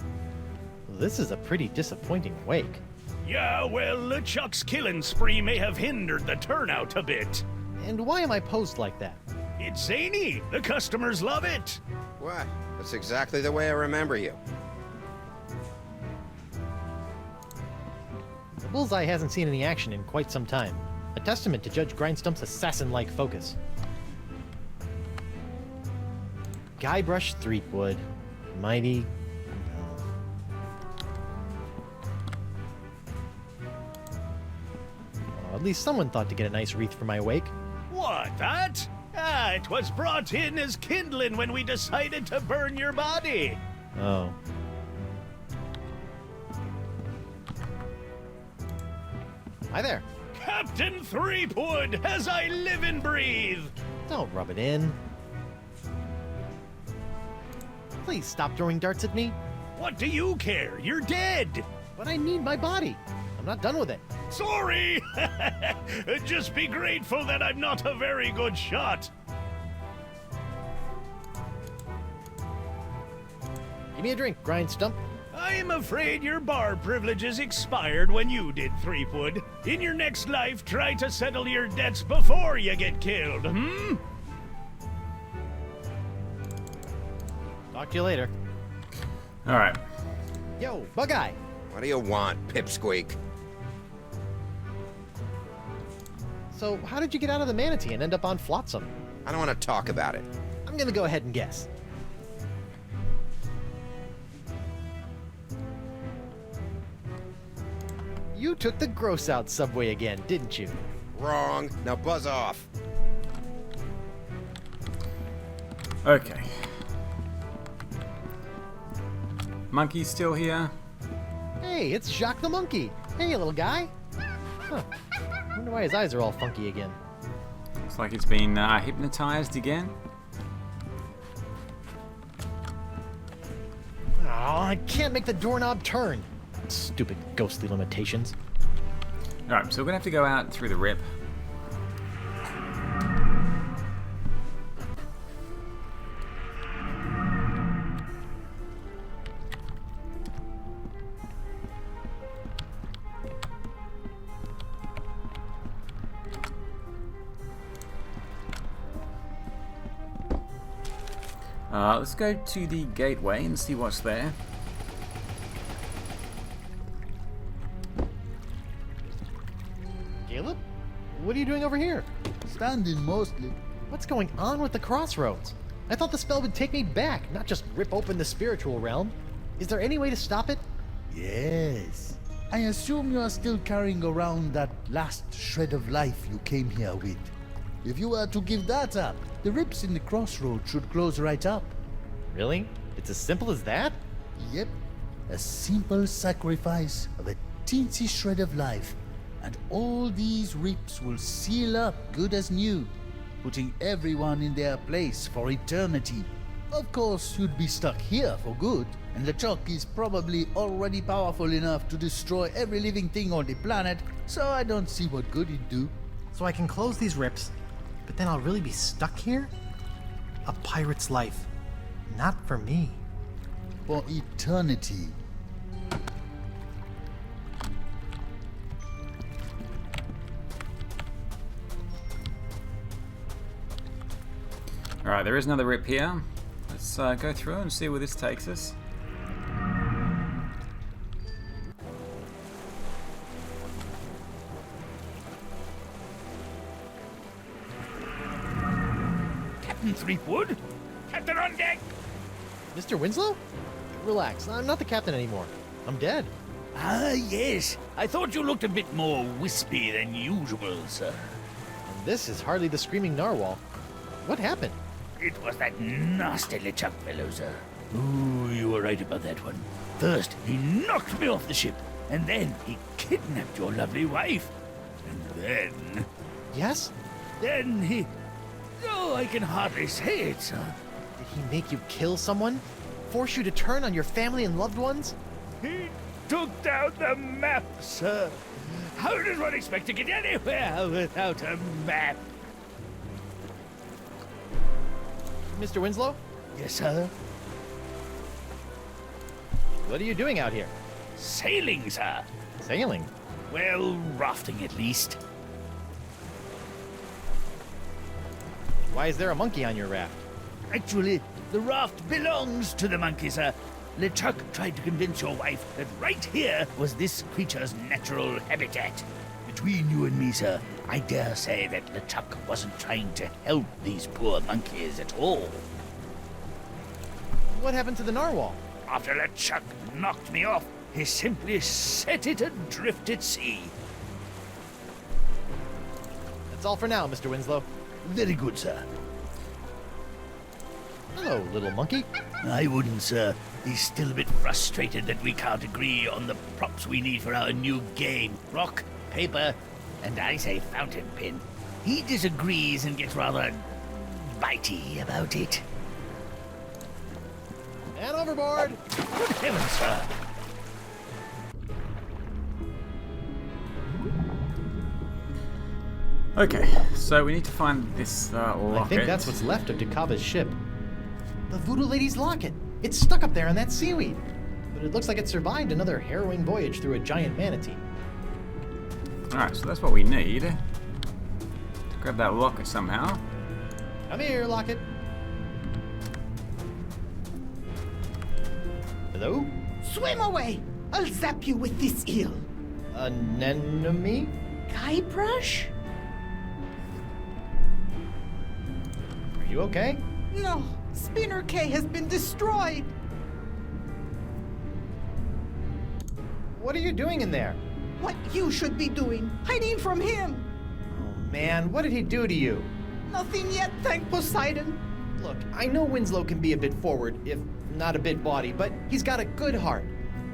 This is a pretty disappointing wake. Yeah, well, LeChuck's killing spree may have hindered the turnout a bit. And why am I posed like that? It's zany. The customers love it. What? That's exactly the way I remember you. The Bullseye hasn't seen any action in quite some time. A testament to Judge Grindstump's assassin-like focus. Guybrush Threepwood. Mighty... At least someone thought to get a nice wreath for my wake. What, that? Ah, it was brought in as kindling when we decided to burn your body. Oh. Hi there. Captain Threepwood, as I live and breathe. Don't rub it in. Please stop throwing darts at me. What do you care? You're dead. But I need my body. I'm not done with it. Sorry! Just be grateful that I'm not a very good shot. Give me a drink, Grindstump. I'm afraid your bar privileges expired when you did, Threepwood. In your next life, try to settle your debts before you get killed, Talk to you later. Alright. Yo, Bug-Eye. What do you want, Pipsqueak? So, how did you get out of the manatee and end up on Flotsam? I don't want to talk about it. I'm gonna go ahead and guess. You took the gross out subway again, didn't you? Wrong. Now buzz off. Okay. Monkey's still here. Hey, it's Jacques the monkey. Hey, little guy. Huh. wonder why his eyes are all funky again. Looks like it's been hypnotized again. Oh, I can't make the doorknob turn. Stupid ghostly limitations. Alright, so we're gonna have to go out through the rip. Let's go to the gateway and see what's there. Caleb? What are you doing over here? Standing mostly. What's going on with the crossroads? I thought the spell would take me back, not just rip open the spiritual realm. Is there any way to stop it? Yes. I assume you are still carrying around that last shred of life you came here with. If you were to give that up, the rips in the crossroads should close right up. Really? It's as simple as that? Yep. A simple sacrifice of a teensy shred of life, and all these rips will seal up good as new, putting everyone in their place for eternity. Of course, you'd be stuck here for good, and LeChuck is probably already powerful enough to destroy every living thing on the planet, so I don't see what good it'd do. So I can close these rips, but then I'll really be stuck here? A pirate's life. Not for me. For eternity. Alright, there is another rip here. Let's go through and see where this takes us. Captain Threepwood? Captain on deck! Mr. Winslow? Relax, I'm not the captain anymore. I'm dead. Ah, yes. I thought you looked a bit more wispy than usual, sir. And this is hardly the screaming narwhal. What happened? It was that nasty LeChuck fellow, sir. Ooh, you were right about that one. First, he knocked me off the ship, and then he kidnapped your lovely wife. And then... Yes? Then he... Oh, I can hardly say it, sir. Did he make you kill someone? Force you to turn on your family and loved ones? He took down the map, sir. How does one expect to get anywhere without a map? Mr. Winslow? Yes, sir. What are you doing out here? Sailing, sir. Sailing? Well, rafting at least. Why is there a monkey on your raft? Actually, the raft belongs to the monkey, sir. LeChuck tried to convince your wife that right here was this creature's natural habitat. Between you and me, sir, I dare say that LeChuck wasn't trying to help these poor monkeys at all. What happened to the narwhal? After LeChuck knocked me off, he simply set it adrift at sea. That's all for now, Mr. Winslow. Very good, sir. Hello, little monkey. I wouldn't, sir. He's still a bit frustrated that we can't agree on the props we need for our new game. Rock, paper, and I say fountain pen. He disagrees and gets rather bitey about it. And overboard! Good heavens, sir. Okay, so we need to find this locket. I think that's what's left of Dakava's ship. The Voodoo Lady's locket. It's stuck up there in that seaweed. But it looks like it survived another harrowing voyage through a giant manatee. Alright, so that's what we need. To grab that locket somehow. Come here, locket. Hello? Swim away! I'll zap you with this eel. Anemone? Guybrush? Are you okay? No, Spinner K has been destroyed. What are you doing in there? What you should be doing, hiding from him. Oh man, what did he do to you? Nothing yet, thank Poseidon. Look, I know Winslow can be a bit forward, if not a bit bawdy, but he's got a good heart.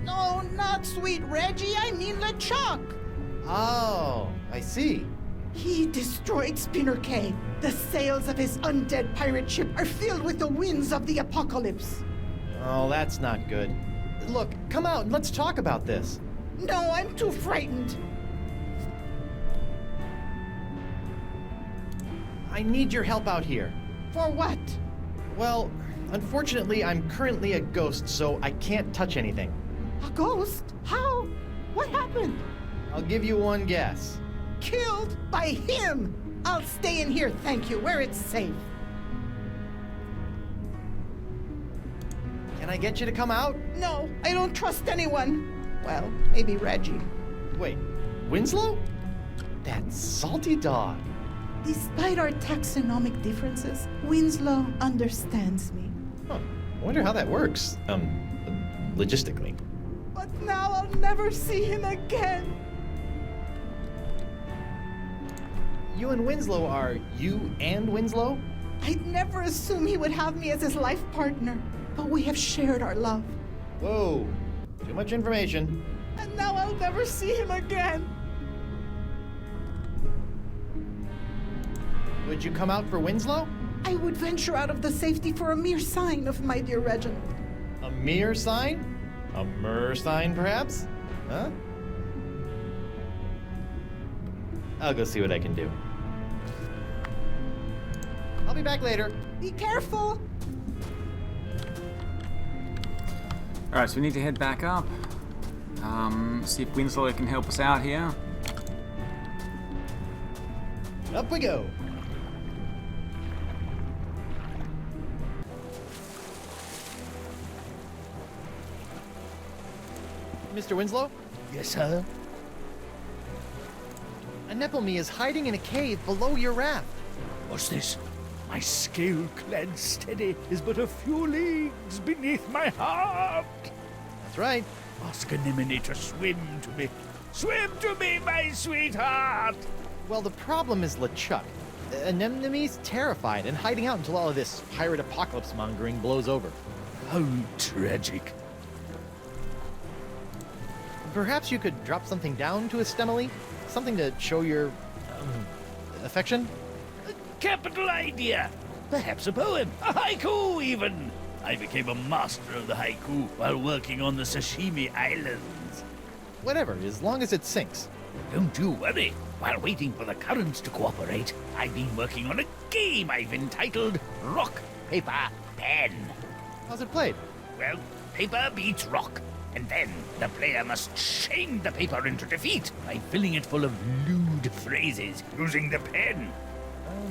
No, not sweet Reggie, I mean LeChuck. Oh, I see. He destroyed Spinner K. The sails of his undead pirate ship are filled with the winds of the apocalypse. Oh, that's not good. Look, come out and let's talk about this. No, I'm too frightened. I need your help out here. For what? Well, unfortunately, I'm currently a ghost, so I can't touch anything. A ghost? How? What happened? I'll give you one guess. Killed by him! I'll stay in here, thank you, where it's safe. Can I get you to come out? No, I don't trust anyone. Well, maybe Reggie. Wait, Winslow? That salty dog. Despite our taxonomic differences, Winslow understands me. Huh. I wonder how that works. Logistically. But now I'll never see him again. You and Winslow are you and Winslow? I'd never assume he would have me as his life partner, but we have shared our love. Whoa, too much information. And now I'll never see him again. Would you come out for Winslow? I would venture out of the safety for a mere sign of my dear Reginald. A mere sign? A mer sign, perhaps? Huh? I'll go see what I can do. I'll be back later. Be careful. Alright, so we need to head back up. See if Winslow can help us out here. Up we go. Mr. Winslow? Yes, sir? Anemone is hiding in a cave below your raft. What's this? My scale-clad steady is but a few leagues beneath my heart. That's right. Ask Anemone to swim to me. Swim to me, my sweetheart! Well, the problem is LeChuck. Anemone's terrified and hiding out until all of this pirate apocalypse mongering blows over. How tragic. Perhaps you could drop something down to Estemily? Something to show your, affection? A capital idea! Perhaps a poem, a haiku even! I became a master of the haiku while working on the Sashimi Islands. Whatever, as long as it sinks. Don't you worry. While waiting for the currents to cooperate, I've been working on a game I've entitled Rock, Paper, Pen. How's it played? Well, paper beats rock. And then the player must shame the paper into defeat by filling it full of lewd phrases using the pen.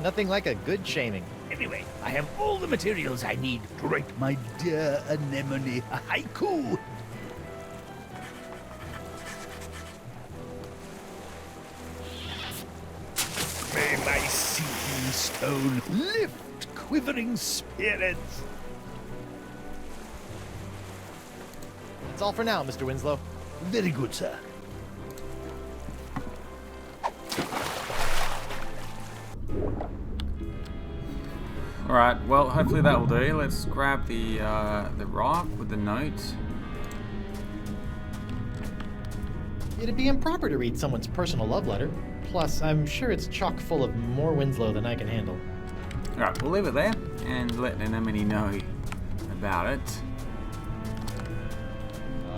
Nothing like a good shaming. Anyway, I have all the materials I need to write my dear Anemone a haiku. May my sinking stone lift quivering spirits. That's all for now, Mr. Winslow. Very good, sir. Alright, well, hopefully that will do. Let's grab the rock with the note. It'd be improper to read someone's personal love letter. Plus, I'm sure it's chock full of more Winslow than I can handle. Alright, we'll leave it there and let Anemone know about it.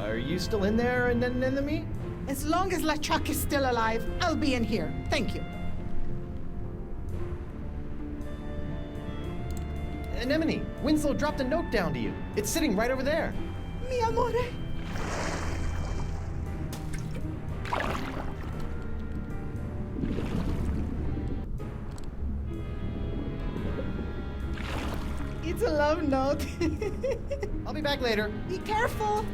Are you still in there, Anemone? As long as LeChuck is still alive, I'll be in here. Thank you. Anemone, Winslow dropped a note down to you. It's sitting right over there. Mi amore. It's a love note. I'll be back later. Be careful.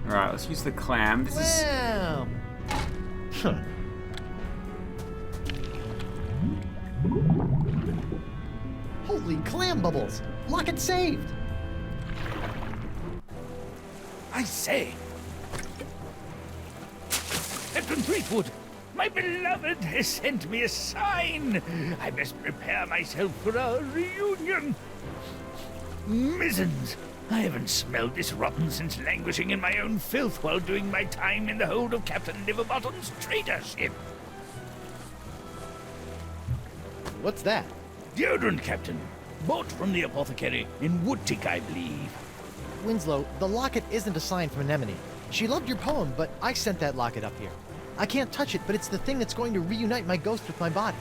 Alright, let's use the clam. This is... Wow. Huh. Holy clam bubbles! Locket saved! I say, Captain Threepwood, my beloved has sent me a sign. I must prepare myself for our reunion. Mizzens, I haven't smelled this rotten since languishing in my own filth while doing my time in the hold of Captain Liverbottom's trader ship. What's that? Deodorant, Captain. Bought from the apothecary in Woodtick, I believe. Winslow, the locket isn't a sign from Anemone. She loved your poem, but I sent that locket up here. I can't touch it, but it's the thing that's going to reunite my ghost with my body.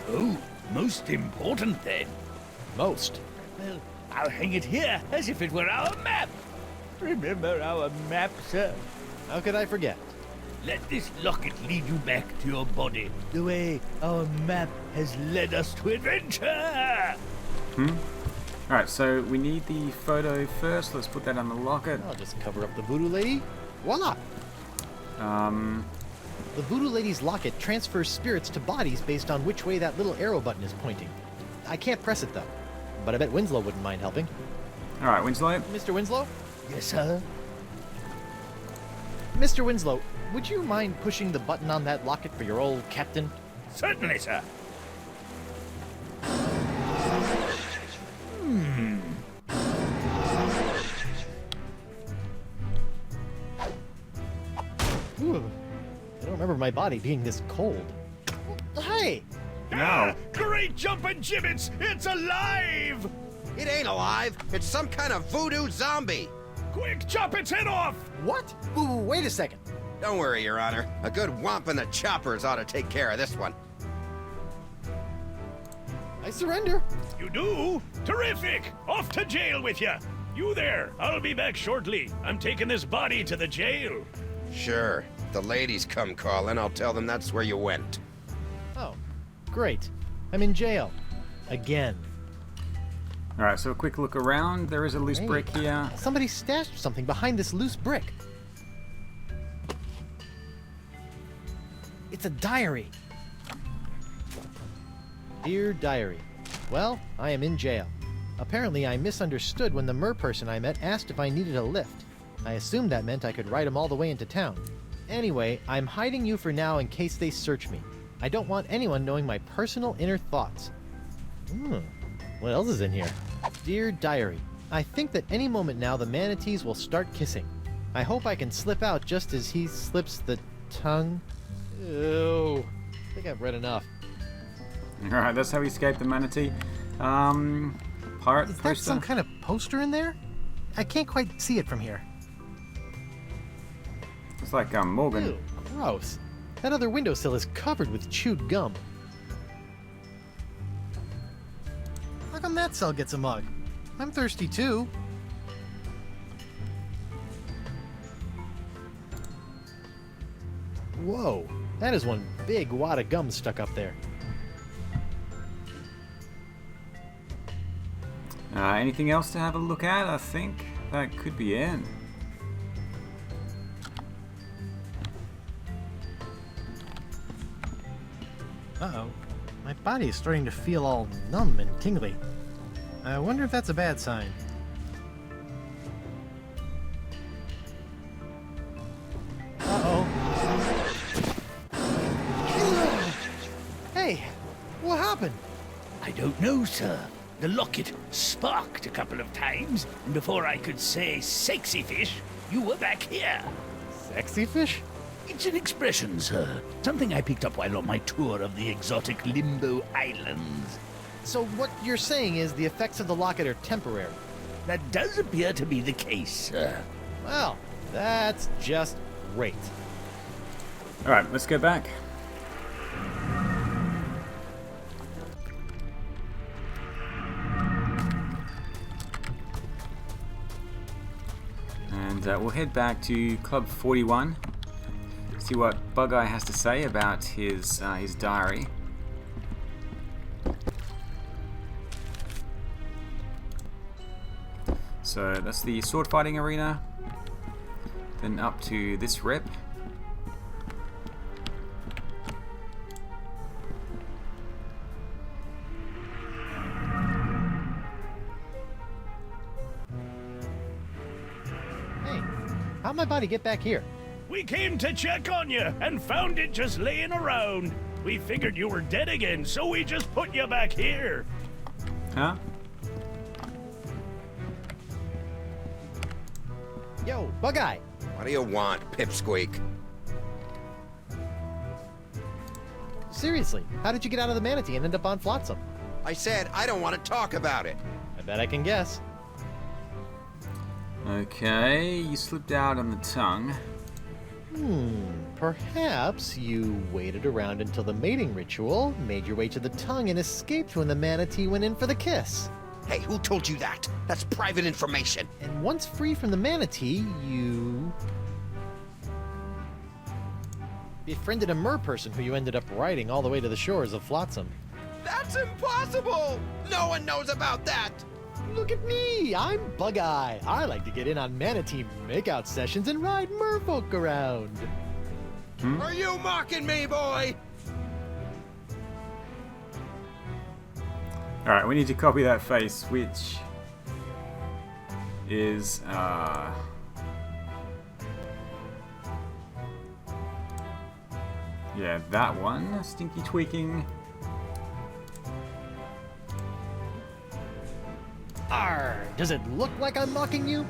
Oh, most important then. Most? Well, I'll hang it here as if it were our map. Remember our map, sir? How could I forget? Let this locket lead you back to your body, the way our map has led us to adventure. Alright, so we need the photo first. Let's put that on the locket. I'll just cover up the voodoo lady. Voila! The voodoo lady's locket transfers spirits to bodies based on which way that little arrow button is pointing. I can't press it, though. But I bet Winslow wouldn't mind helping. Alright, Winslow. Mr. Winslow? Yes, sir? Mr. Winslow, would you mind pushing the button on that locket for your old captain? Certainly, sir. Ooh, I don't remember my body being this cold. Hey! No. Great jumping gibbets! It's alive! It ain't alive. It's some kind of voodoo zombie. Quick, chop its head off! What? Ooh, wait a second. Don't worry, Your Honor. A good whomp in the choppers ought to take care of this one. I surrender. You do? Terrific! Off to jail with you! You there! I'll be back shortly. I'm taking this body to the jail. Sure. If the ladies come calling, I'll tell them that's where you went. Oh, great. I'm in jail. Again. Alright, so a quick look around. There is a loose brick here. Somebody stashed something behind this loose brick. It's a diary. Dear Diary. Well, I am in jail. Apparently, I misunderstood when the merperson I met asked if I needed a lift. I assumed that meant I could ride him all the way into town. Anyway, I'm hiding you for now in case they search me. I don't want anyone knowing my personal inner thoughts. What else is in here? Dear Diary, I think that any moment now the manatees will start kissing. I hope I can slip out just as he slips the tongue. Ew. I think I've read enough. Alright, that's how we escaped the manatee. Pirate Is that poster? some kind of poster in there? I can't quite see it from here. It's like Morgan. Ew, gross. That other windowsill is covered with chewed gum. How come that cell gets a mug? I'm thirsty too. Whoa, that is one big wad of gum stuck up there. Anything else to have a look at? I think that could be it. Uh-oh. My body is starting to feel all numb and tingly. I wonder if that's a bad sign. Uh-oh. Hey, what happened? I don't know, sir. The locket sparked a couple of times, and before I could say sexy fish, you were back here. Sexy fish? It's an expression, sir. Something I picked up while on my tour of the exotic Limbo Islands. So what you're saying is the effects of the locket are temporary? That does appear to be the case, sir. Well, that's just great. Alright, let's go back. And we'll head back to Club 41. See what Bug-Eye has to say about his diary. So that's the sword fighting arena. Then up to this rep. Hey, how'd my body get back here? We came to check on you and found it just laying around. We figured you were dead again, so we just put you back here. Huh? Yo, Bug-Eye! What do you want, Pipsqueak? Seriously, how did you get out of the manatee and end up on Flotsam? I said I don't want to talk about it. I bet I can guess. Okay, you slipped out on the tongue. Perhaps you waited around until the mating ritual, made your way to the tongue, and escaped when the manatee went in for the kiss. Hey, who told you that? That's private information. And once free from the manatee, you befriended a mer-person who you ended up riding all the way to the shores of Flotsam. That's impossible! No one knows about that! Look at me! I'm Bug-Eye. I like to get in on manatee makeout sessions and ride merfolk around. Are you mocking me, boy? Alright, we need to copy that face, which is, yeah, that one. Stinky tweaking. Arr! Does it look like I'm mocking you?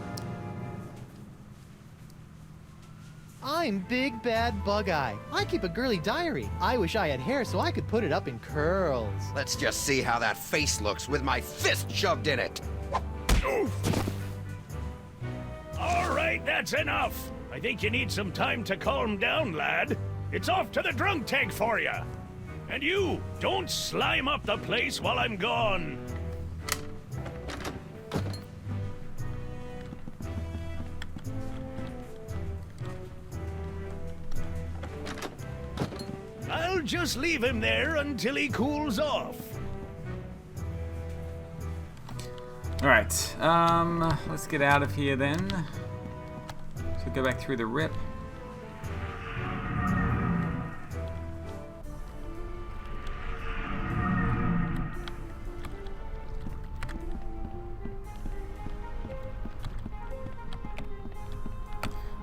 I'm Big Bad Bug-Eye. I keep a girly diary. I wish I had hair so I could put it up in curls. Let's just see how that face looks with my fist shoved in it. All right, that's enough. I think you need some time to calm down, lad. It's off to the drunk tank for you. And you, don't slime up the place while I'm gone. I'll just leave him there until he cools off. Alright, let's get out of here then. So go back through the rip.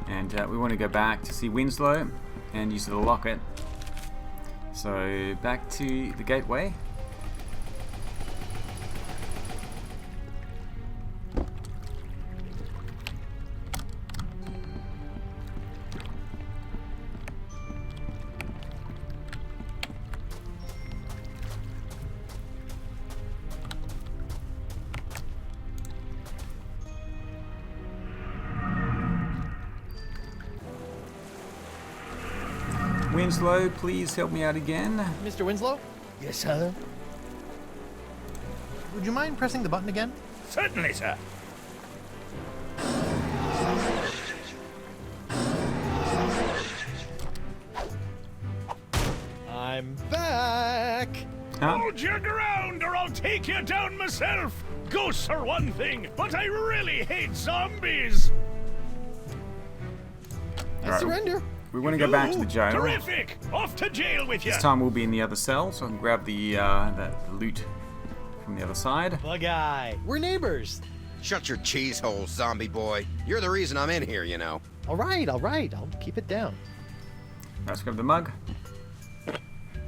And we want to go back to see Winslow and use the locket. So back to the gateway. Winslow, please help me out again. Mr. Winslow? Yes, sir? Would you mind pressing the button again? Certainly, sir. I'm back! Huh? Hold your ground or I'll take you down myself. Ghosts are one thing, but I really hate zombies. I surrender. We want to go back to the jail. Terrific! Off to jail with you. This time we'll be in the other cell, so I can grab the that loot from the other side. Bug-Eye, we're neighbors. Shut your cheese hole, zombie boy. You're the reason I'm in here, you know. All right, I'll keep it down. Let's grab the mug.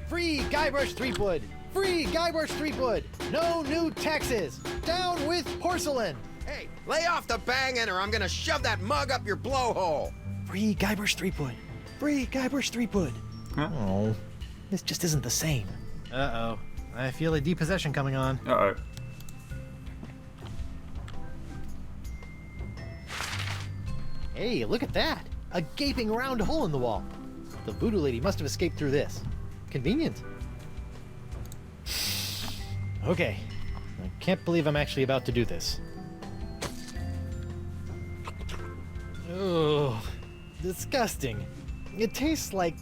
Free Guybrush Threepwood! Free Guybrush Threepwood! No new taxes! Down with porcelain! Hey, lay off the banging or I'm gonna shove that mug up your blowhole. Free Guybrush Threepwood! Free Guybrush Threepwood! Huh? Oh, this just isn't the same. Uh-oh. I feel a depossession coming on. Uh-oh. Hey, look at that! A gaping round hole in the wall. The voodoo lady must have escaped through this. Convenient. Okay. I can't believe I'm actually about to do this. Ugh. Disgusting. It tastes like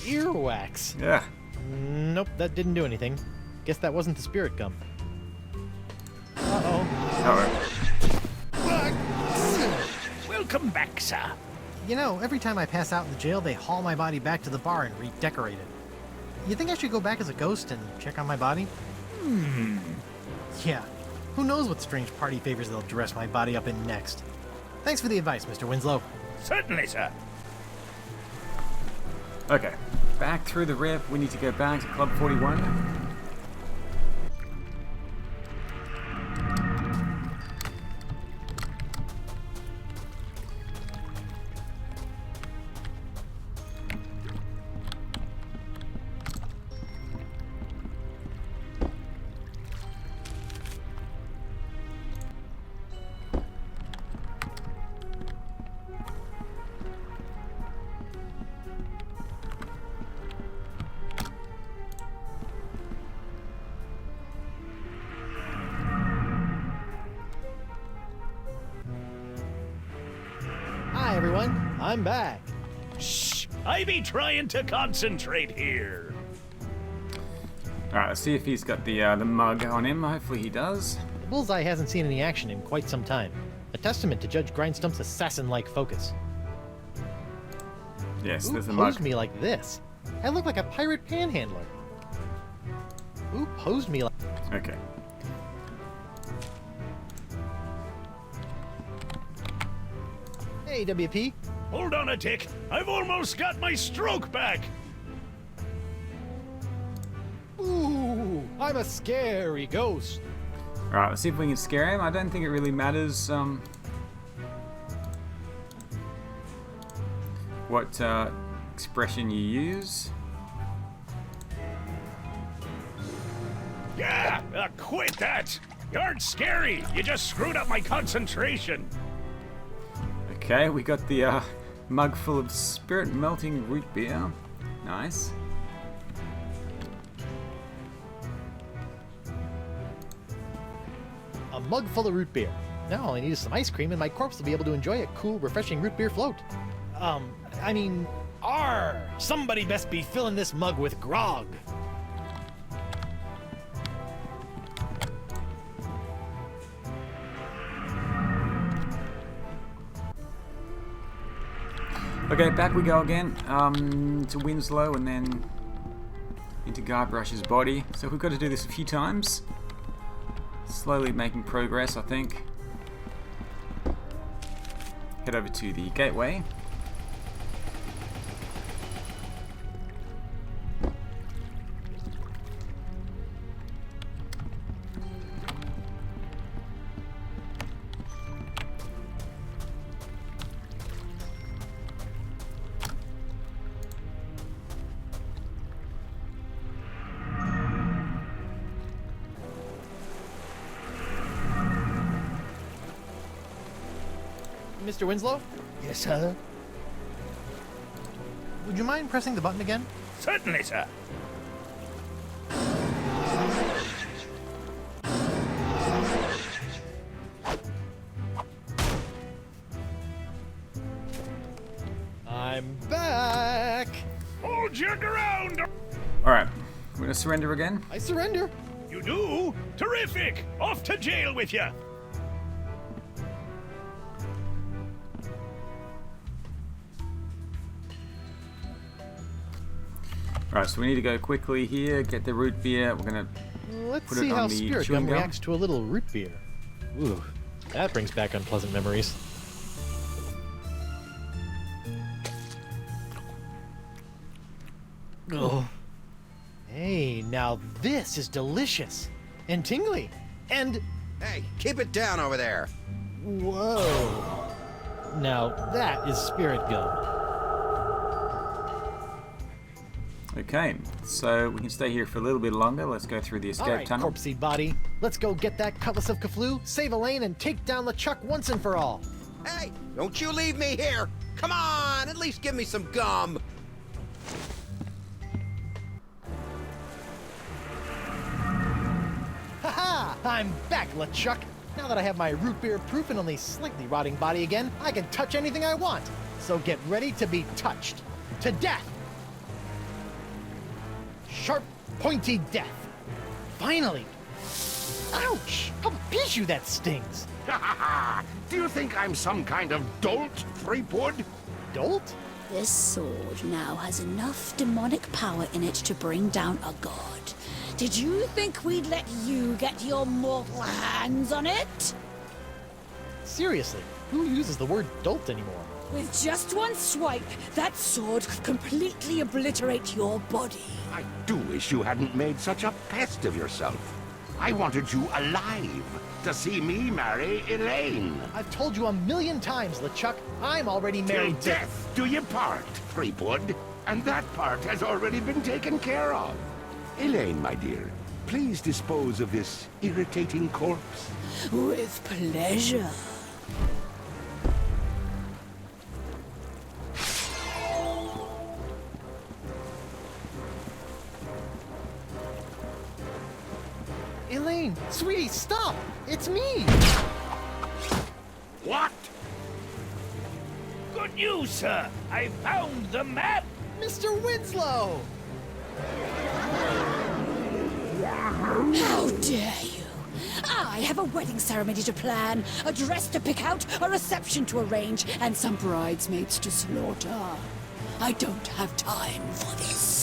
earwax. Yeah. Nope, that didn't do anything. Guess that wasn't the spirit gum. Uh-oh. Welcome back, sir. You know, every time I pass out in the jail, they haul my body back to the bar and redecorate it. You think I should go back as a ghost and check on my body? Yeah. Who knows what strange party favors they'll dress my body up in next. Thanks for the advice, Mr. Winslow. Certainly, sir. Okay. Back through the rip. We need to go back to Club 41. Hi, everyone. I'm back. Shh! I be trying to concentrate here. Alright, let's see if he's got the mug on him. Hopefully he does. The bullseye hasn't seen any action in quite some time. A testament to Judge Grindstump's assassin-like focus. Yes, Who there's the posed mug. me like this? I look like a pirate panhandler. Who posed me like... Okay. Hey, WP. Hold on a tick. I've almost got my stroke back. Ooh, I'm a scary ghost. Alright, let's see if we can scare him. I don't think it really matters what expression you use. Yeah, quit that. You aren't scary. You just screwed up my concentration. Okay, we got the mug full of spirit melting root beer. Nice. A mug full of root beer. Now all I need is some ice cream and my corpse will be able to enjoy a cool, refreshing root beer float. I mean, somebody best be filling this mug with grog. Okay, back we go again to Winslow and then into Guybrush's body. So we've got to do this a few times. Slowly making progress, I think. Head over to the gateway. Mr. Winslow? Yes, sir? Would you mind pressing the button again? Certainly, sir. I'm back! Hold your ground! Alright, we're going to surrender again. I surrender! You do? Terrific! Off to jail with you! Alright, so we need to go quickly here, get the root beer. We're going to Let's put see it on how the Spirit chewing Gum gum. reacts to a little root beer. Ooh, that brings back unpleasant memories. Oh. Hey, now this is delicious. And tingly. And... Hey, keep it down over there. Whoa. Now that is Spirit Gum. Okay, so we can stay here for a little bit longer. Let's go through the escape All right, tunnel. corpsey body. Let's go get that Cutlass of Cthulhu, save Elaine, and take down LeChuck once and for all. Hey, don't you leave me here. Come on, at least give me some gum. Haha! I'm back, LeChuck. Now that I have my root beer proof and only slightly rotting body again, I can touch anything I want. So get ready to be touched. To death! Sharp, pointy death. Finally! Ouch! How pish that stings! Do you think I'm some kind of dolt, Threepwood? Dolt? This sword now has enough demonic power in it to bring down a god. Did you think we'd let you get your mortal hands on it? Seriously, who uses the word dolt anymore? With just one swipe, that sword could completely obliterate your body. I do wish you hadn't made such a pest of yourself. I wanted you alive to see me marry Elaine. I've told you a million times, LeChuck, I'm already Till married to... death do you part, Threepwood. And that part has already been taken care of. Elaine, my dear, please dispose of this irritating corpse. With pleasure. Elaine, sweetie, stop! It's me! What? Good news, sir! I found the map! Mr. Winslow! How dare you! I have a wedding ceremony to plan, a dress to pick out, a reception to arrange, and some bridesmaids to slaughter. I don't have time for this.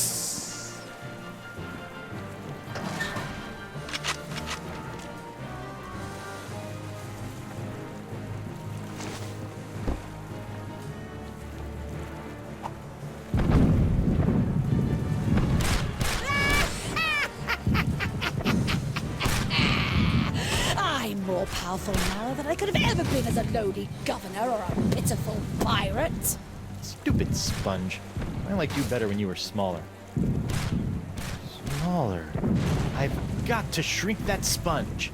I'm more powerful now than I could have ever been as a lowly governor or a pitiful pirate. Stupid sponge. I liked you better when you were smaller. Smaller? I've got to shrink that sponge.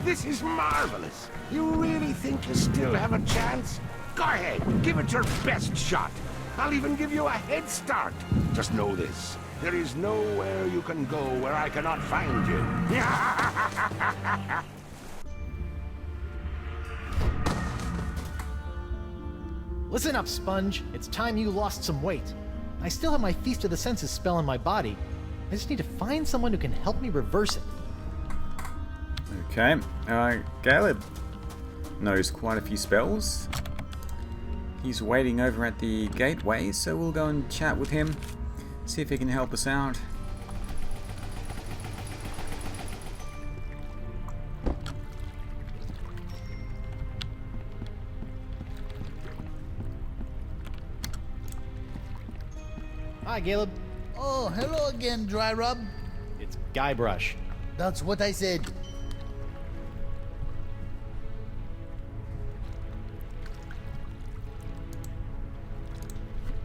This is marvelous. You really think you still have a chance? Go ahead, give it your best shot. I'll even give you a head start. Just know this. There is nowhere you can go where I cannot find you. Listen up, Sponge. It's time you lost some weight. I still have my Feast of the Senses spell in my body. I just need to find someone who can help me reverse it. Okay, Caleb knows quite a few spells. He's waiting over at the gateway, so we'll go and chat with him, see if he can help us out. Hi, Caleb. Oh, hello again, Dry Rub. It's Guybrush. That's what I said.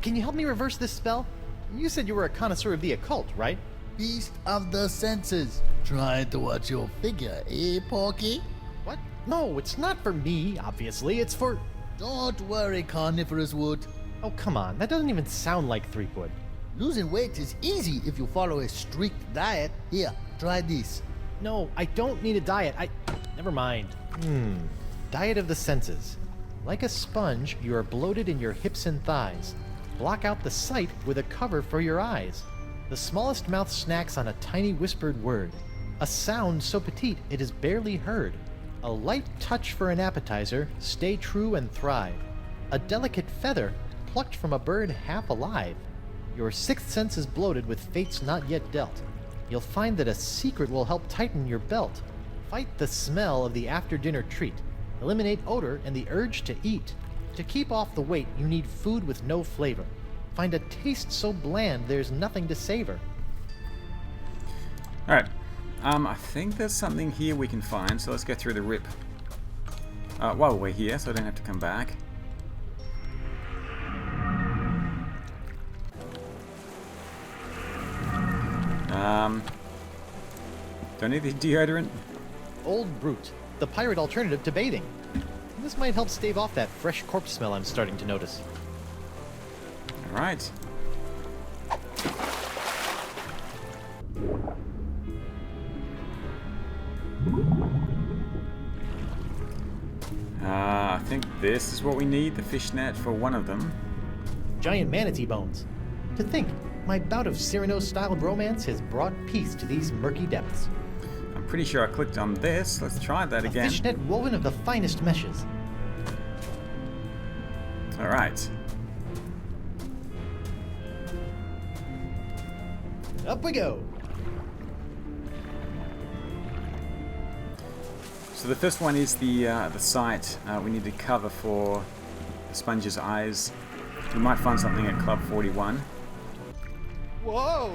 Can you help me reverse this spell? You said you were a connoisseur of the occult, right? Feast of the Senses. Trying to watch your figure, eh, Porky? What? No, it's not for me, obviously. It's for... Don't worry, Carnivorous Wood. Oh, come on. That doesn't even sound like Threepwood. Losing weight is easy if you follow a strict diet. Here, try this. No, I don't need a diet. Never mind. Diet of the senses. Like a sponge, you are bloated in your hips and thighs. Block out the sight with a cover for your eyes. The smallest mouth snacks on a tiny whispered word. A sound so petite it is barely heard. A light touch for an appetizer, stay true and thrive. A delicate feather plucked from a bird half alive. Your sixth sense is bloated with fates not yet dealt. You'll find that a secret will help tighten your belt. Fight the smell of the after-dinner treat. Eliminate odor and the urge to eat. To keep off the weight, you need food with no flavor. Find a taste so bland there's nothing to savor. Alright, I think there's something here we can find, so let's go through the rip while we're here, so I don't have to come back. Don't need the deodorant. Old Brute, the pirate alternative to bathing. This might help stave off that fresh corpse smell I'm starting to notice. Alright. I think this is what we need, the fishnet for one of them. Giant manatee bones. To think, my bout of Cyrano-style bromance has brought peace to these murky depths. I'm pretty sure I clicked on this. Let's try that again. A fishnet woven of the finest meshes. Alright. Up we go. So the first one is the sight. We need to cover for the sponge's eyes. We might find something at Club 41. Whoa!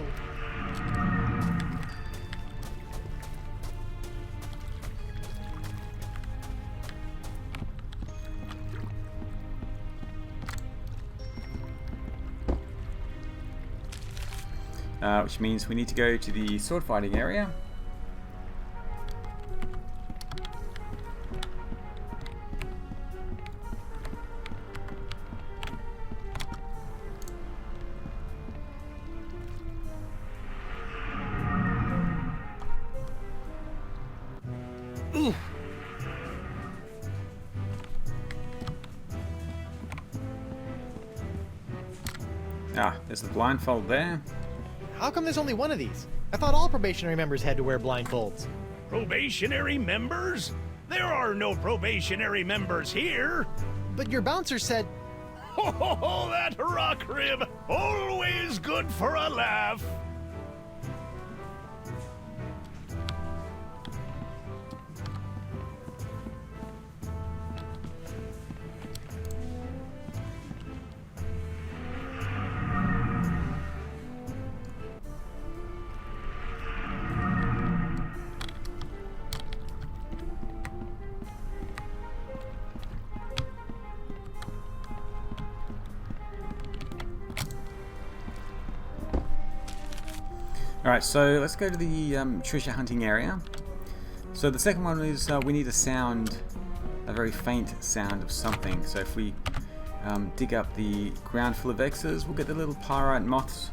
Which means we need to go to the sword fighting area. Ah, there's the blindfold there. How come there's only one of these? I thought all probationary members had to wear blindfolds. Probationary members? There are no probationary members here. But your bouncer said... Oh, that rock rib! Always good for a laugh! Alright, so let's go to the treasure hunting area. So the second one is we need a sound, a very faint sound of something. So if we dig up the ground full of X's, we'll get the little pyrite moths.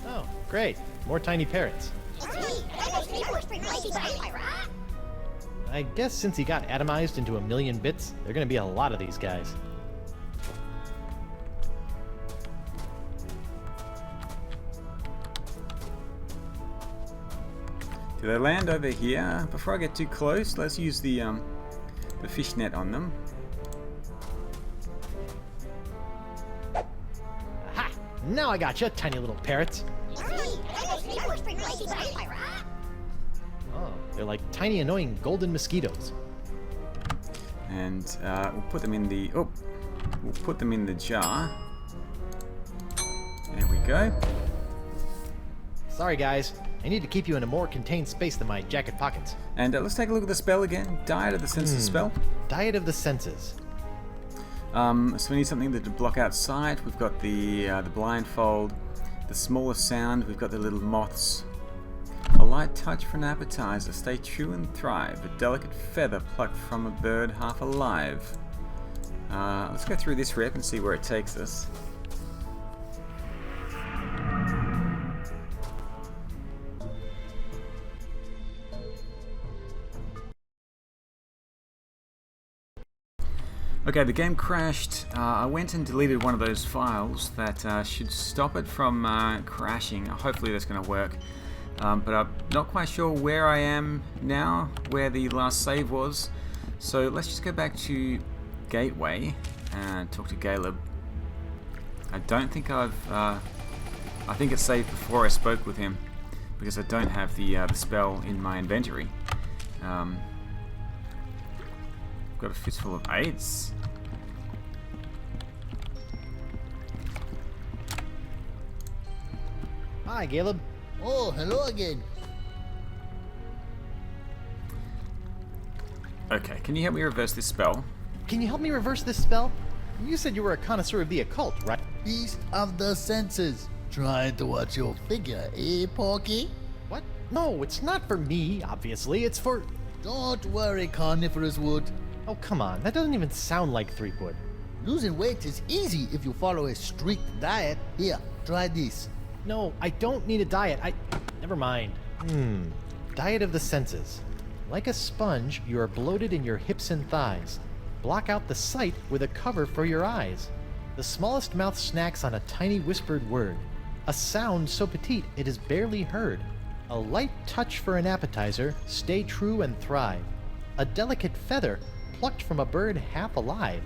Oh, great. More tiny parrots. I guess since he got atomized into a million bits, there are going to be a lot of these guys. Do they land over here? Before I get too close, let's use the fish net on them. Aha! Now I got you, tiny little parrots. Oh, they're like tiny annoying golden mosquitoes. And we'll put them in the we'll put them in the jar. There we go. Sorry guys, I need to keep you in a more contained space than my jacket pockets. And let's take a look at the spell again. Diet of the Senses spell. Diet of the Senses. So we need something to block out sight. We've got the blindfold. The smallest sound, we've got the little moths. A light touch for an appetizer. Stay true and thrive. A delicate feather plucked from a bird half alive. Let's go through this rep and see where it takes us. Okay, the game crashed. I went and deleted one of those files that should stop it from crashing. Hopefully that's going to work. But I'm not quite sure where I am now, where the last save was. So let's just go back to Gateway and talk to Caleb. I don't think I think it's saved before I spoke with him, because I don't have the spell in my inventory. Got a fistful of 8s. Hi, Caleb. Oh, hello again. Okay, can you help me reverse this spell? Can you help me reverse this spell? You said you were a connoisseur of the occult, right? Beast of the senses. Trying to watch your figure, eh, Porky? What? No, it's not for me, obviously. It's for... Don't worry, Carnivorous Wood. Oh, come on. That doesn't even sound like Threepwood. Losing weight is easy if you follow a strict diet. Here, try this. No, I don't need a diet. Never mind. Diet of the senses. Like a sponge, you are bloated in your hips and thighs. Block out the sight with a cover for your eyes. The smallest mouth snacks on a tiny whispered word. A sound so petite it is barely heard. A light touch for an appetizer. Stay true and thrive. A delicate feather plucked from a bird half alive.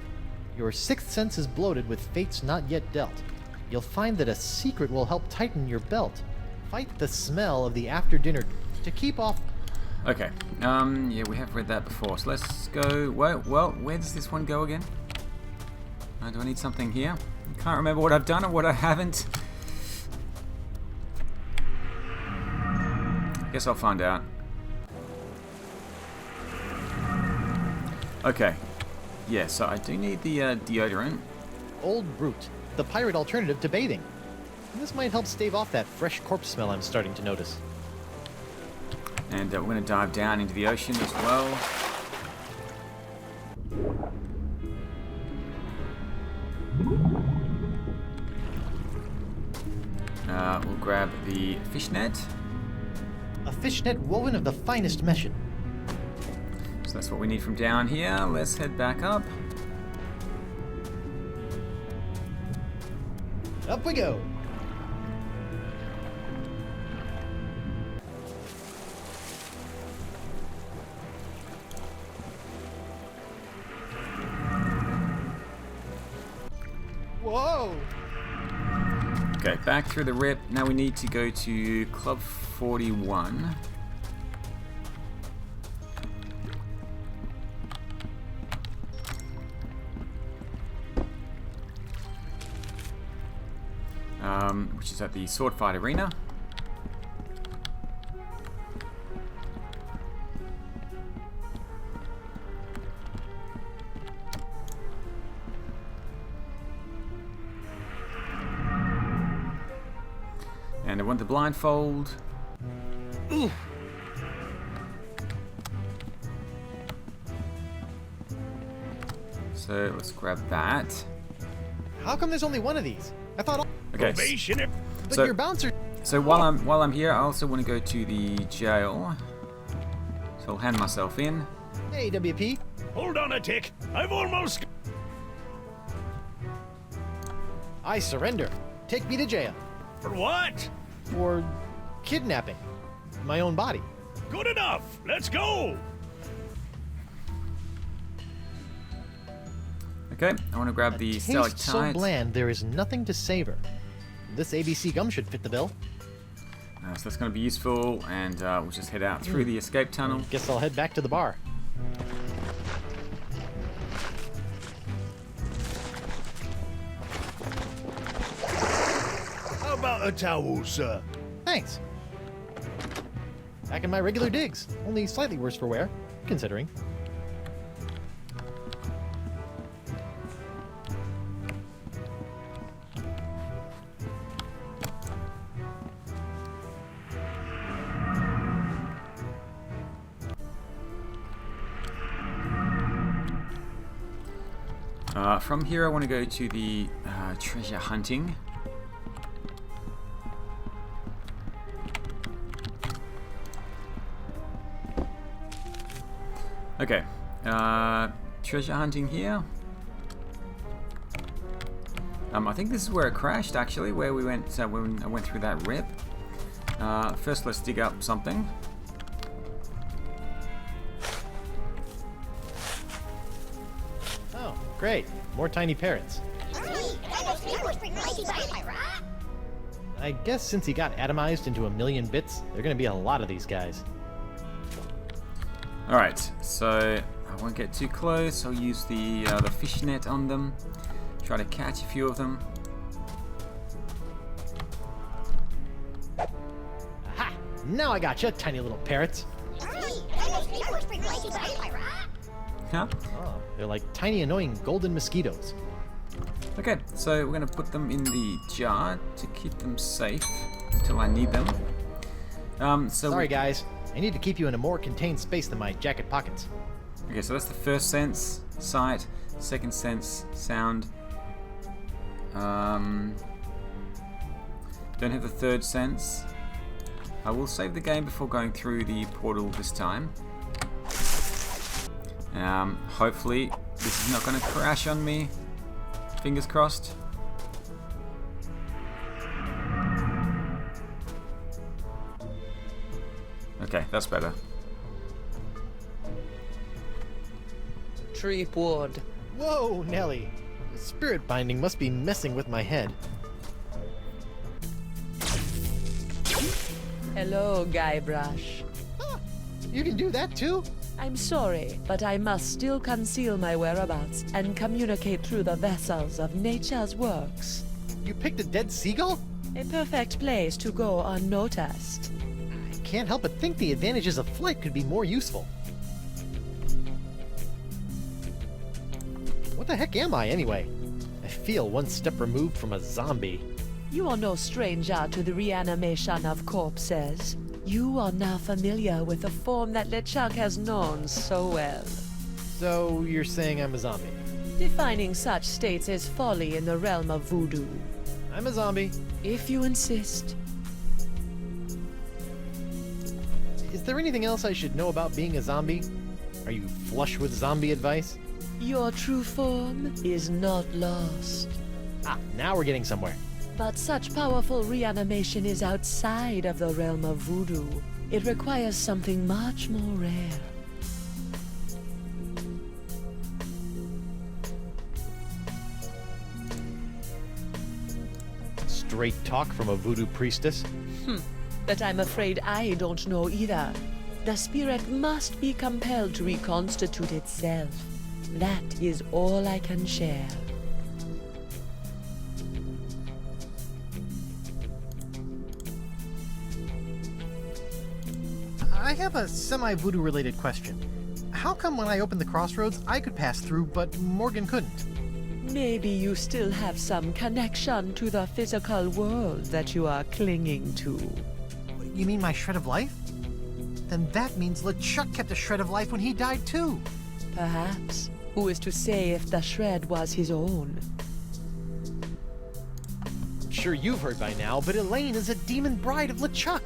Your sixth sense is bloated with fates not yet dealt. You'll find that a secret will help tighten your belt. Fight the smell of the after dinner to keep off... Okay, yeah, we have read that before, so let's go... Well, where does this one go again? Do I need something here? I can't remember what I've done or what I haven't. Guess I'll find out. Okay, yeah, so I do need the deodorant. Old Brute, the pirate alternative to bathing. This might help stave off that fresh corpse smell I'm starting to notice. And we're going to dive down into the ocean as well. We'll grab the fish net. A fish net woven of the finest meshin. So that's what we need from down here. Let's head back up. Up we go. Whoa! Okay, back through the rip. Now we need to go to Club 41. Which is at the Sword Fight Arena. And I want the blindfold. Ooh. So let's grab that. How come there's only one of these? I thought all... Okay. But So- your bouncer... So while I'm here, I also want to go to the jail. So I'll hand myself in. Hey, WP. Hold on a tick. I've almost... I surrender. Take me to jail. For what? For kidnapping my own body. Good enough. Let's go. Okay, I want to grab the Taste stalactite. so bland, there is nothing to savor. This ABC gum should fit the bill. So that's going to be useful, and we'll just head out through the escape tunnel. Guess I'll head back to the bar. How about a towel, sir? Thanks. Back in my regular digs, only slightly worse for wear, considering. From here, I want to go to the treasure hunting. Okay, treasure hunting here. I think this is where it crashed, actually, where we went when I went through that rip. First, let's dig up something. Oh, great. More tiny parrots. I guess since he got atomized into a million bits, there are going to be a lot of these guys. Alright, so I won't get too close. I'll use the fishnet on them. Try to catch a few of them. Aha! Now I got you, tiny little parrots. Huh? Oh, they're like tiny, annoying golden mosquitoes. Okay, so we're going to put them in the jar to keep them safe until I need them. Sorry, guys. I need to keep you in a more contained space than my jacket pockets. Okay, so that's the first sense, sight. Second sense, sound. Don't have the third sense. I will save the game before going through the portal this time. Hopefully this is not going to crash on me. Fingers crossed. Okay, that's better. Threepwood. Whoa, Nelly. The spirit binding must be messing with my head. Hello, Guybrush. Ah, you can do that too? I'm sorry, but I must still conceal my whereabouts and communicate through the vessels of nature's works. You picked a dead seagull? A perfect place to go unnoticed. I can't help but think the advantages of flight could be more useful. What the heck am I, anyway? I feel one step removed from a zombie. You are no stranger to the reanimation of corpses. You are now familiar with the form that LeChuck has known so well. So, you're saying I'm a zombie? Defining such states is folly in the realm of voodoo. I'm a zombie. If you insist. Is there anything else I should know about being a zombie? Are you flush with zombie advice? Your true form is not lost. Ah, now we're getting somewhere. But such powerful reanimation is outside of the realm of voodoo. It requires something much more rare. Straight talk from a voodoo priestess? That I'm afraid I don't know either. The spirit must be compelled to reconstitute itself. That is all I can share. I have a semi-voodoo related question. How come when I opened the crossroads, I could pass through, but Morgan couldn't? Maybe you still have some connection to the physical world that you are clinging to. You mean my shred of life? Then that means LeChuck kept a shred of life when he died too. Perhaps. Who is to say if the shred was his own? Sure you've heard by now, but Elaine is a demon bride of LeChuck.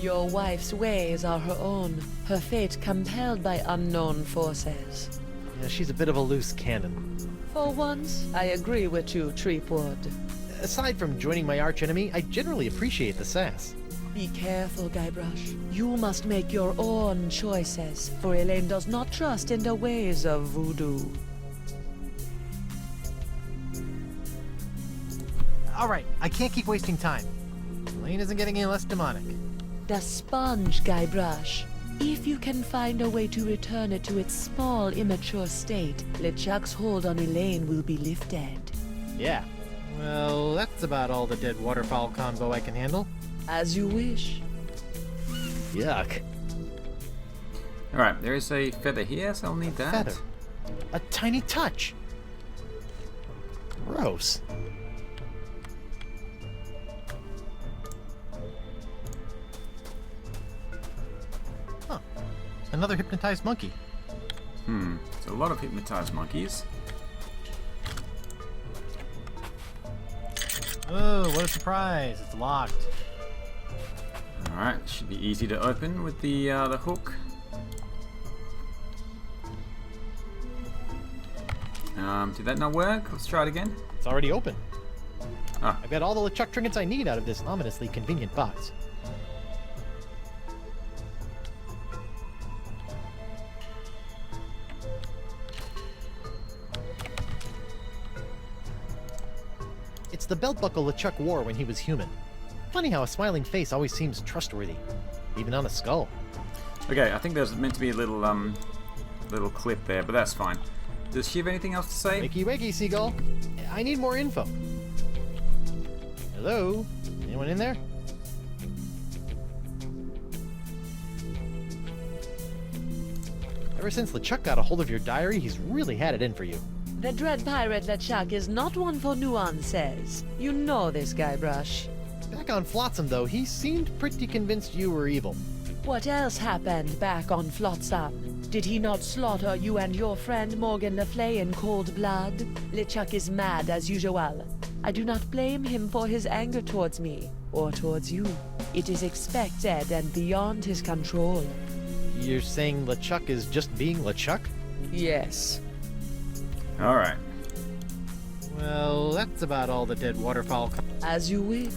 Your wife's ways are her own, her fate compelled by unknown forces. Yeah, she's a bit of a loose cannon. For once, I agree with you, Threepwood. Aside from joining my archenemy, I generally appreciate the sass. Be careful, Guybrush. You must make your own choices, for Elaine does not trust in the ways of voodoo. Alright, I can't keep wasting time. Elaine isn't getting any less demonic. The sponge, Guybrush. If you can find a way to return it to its small, immature state, LeChuck's hold on Elaine will be lifted. Yeah. Well, that's about all the dead waterfowl combo I can handle. As you wish. Yuck. Alright, there is a feather here, so I'll need that. Feather. A tiny touch. Gross. Huh. Another hypnotized monkey. It's a lot of hypnotized monkeys. Oh, what a surprise. It's locked. Alright, should be easy to open with the hook. Did that not work? Let's try it again. It's already open. Ah. I've got all the LeChuck trinkets I need out of this ominously convenient box. It's the belt buckle LeChuck wore when he was human. Funny how a smiling face always seems trustworthy, even on a skull. Okay, I think there's meant to be a little little clip there, but that's fine. Does she have anything else to say? Wakey wakey, seagull. I need more info. Hello? Anyone in there? Ever since LeChuck got a hold of your diary, he's really had it in for you. The dread pirate LeChuck is not one for nuances. You know this, Guybrush. Back on Flotsam, though, he seemed pretty convinced you were evil. What else happened back on Flotsam? Did he not slaughter you and your friend Morgan Le Fay in cold blood? LeChuck is mad as usual. I do not blame him for his anger towards me, or towards you. It is expected and beyond his control. You're saying LeChuck is just being LeChuck? Yes. Alright. Well, that's about all the dead waterfowl. As you wish.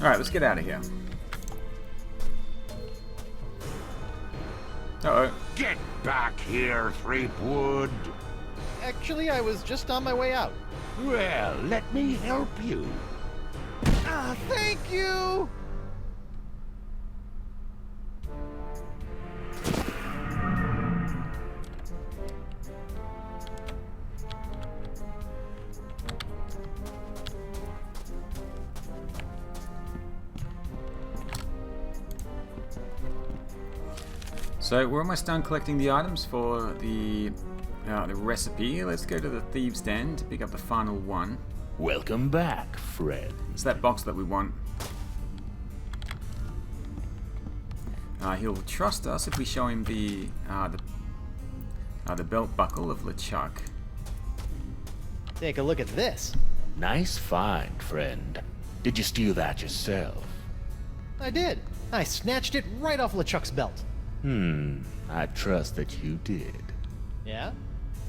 Alright, let's get out of here. Uh-oh. Get back here, Threepwood. Actually, I was just on my way out. Well, let me help you. Ah, thank you! So we're almost done collecting the items for the recipe. Let's go to the Thieves' Den to pick up the final one. Welcome back, friend. It's that box that we want. He'll trust us if we show him the belt buckle of LeChuck. Take a look at this. Nice find, friend. Did you steal that yourself? I did. I snatched it right off LeChuck's belt. I trust that you did. Yeah?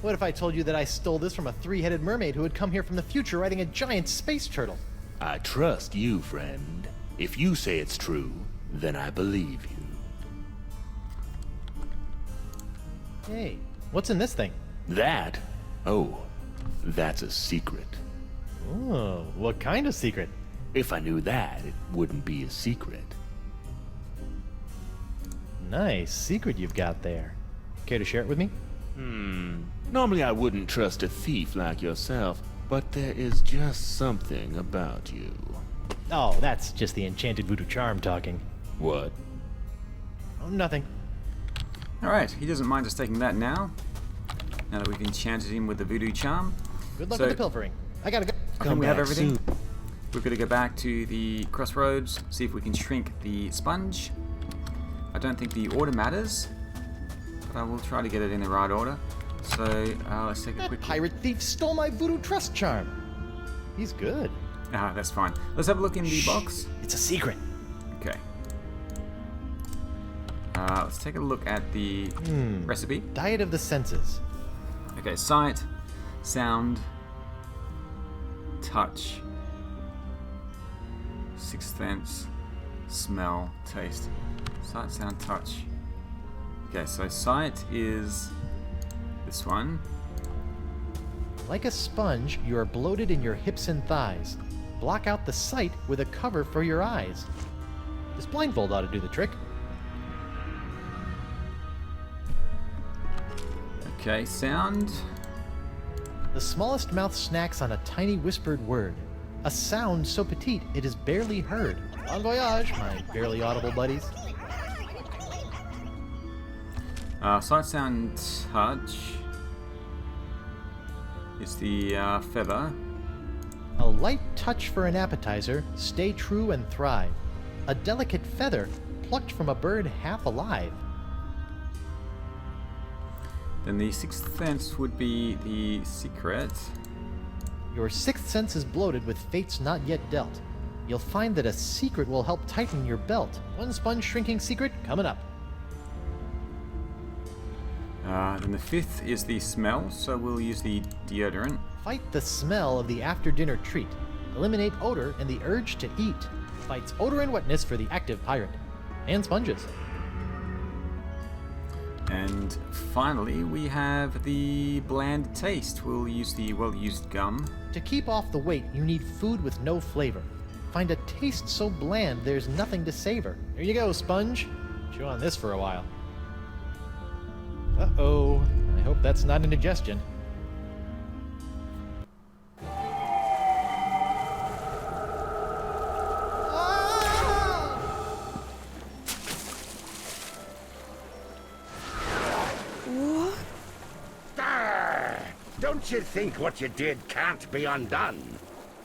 What if I told you that I stole this from a three-headed mermaid who had come here from the future riding a giant space turtle? I trust you, friend. If you say it's true, then I believe you. Hey, what's in this thing? That? Oh, that's a secret. Oh, what kind of secret? If I knew that, it wouldn't be a secret. Nice secret you've got there. Care to share it with me? Normally I wouldn't trust a thief like yourself, but there is just something about you. Oh, that's just the enchanted voodoo charm talking. What? Oh, nothing. Alright, he doesn't mind us taking that now. Now that we've enchanted him with the voodoo charm. Good luck with the pilfering. I gotta go. I think we have everything. We're going to go back to the crossroads, see if we can shrink the sponge. I don't think the order matters, but I will try to get it in the right order. So let's take a quick... pirate thief stole my voodoo trust charm. He's good. Ah, that's fine. Let's have a look in the box. It's a secret. Okay. Let's take a look at the recipe. Diet of the senses. Okay, sight, sound, touch, sixth sense, smell, taste. Sight, sound, touch. Okay, so sight is this one. Like a sponge, you are bloated in your hips and thighs. Block out the sight with a cover for your eyes. This blindfold ought to do the trick. Okay, sound. The smallest mouth snacks on a tiny whispered word. A sound so petite it is barely heard. Bon voyage, my barely audible buddies. Sight, sound, touch. It's the feather. A light touch for an appetizer, stay true and thrive. A delicate feather plucked from a bird half alive. Then the sixth sense would be the secret. Your sixth sense is bloated with fates not yet dealt. You'll find that a secret will help tighten your belt. One sponge shrinking secret coming up. Then the fifth is the smell, so we'll use the deodorant. Fight the smell of the after-dinner treat. Eliminate odor and the urge to eat. Fights odor and wetness for the active pirate. And sponges. And finally, we have the bland taste. We'll use the well-used gum. To keep off the weight, you need food with no flavor. Find a taste so bland there's nothing to savor. There you go, sponge. Chew on this for a while. Uh-oh. I hope that's not indigestion. Don't you think what you did can't be undone?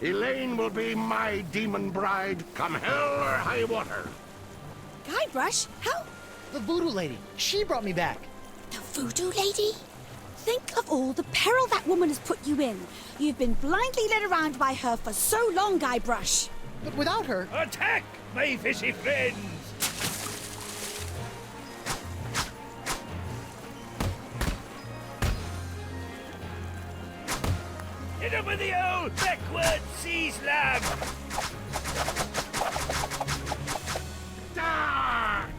Elaine will be my demon bride, come hell or high water. Guybrush, how? The voodoo lady. She brought me back. The voodoo lady? Think of all the peril that woman has put you in. You've been blindly led around by her for so long, Guybrush. But without her... Attack, my fishy friends! Hit him with the old backward sea slam!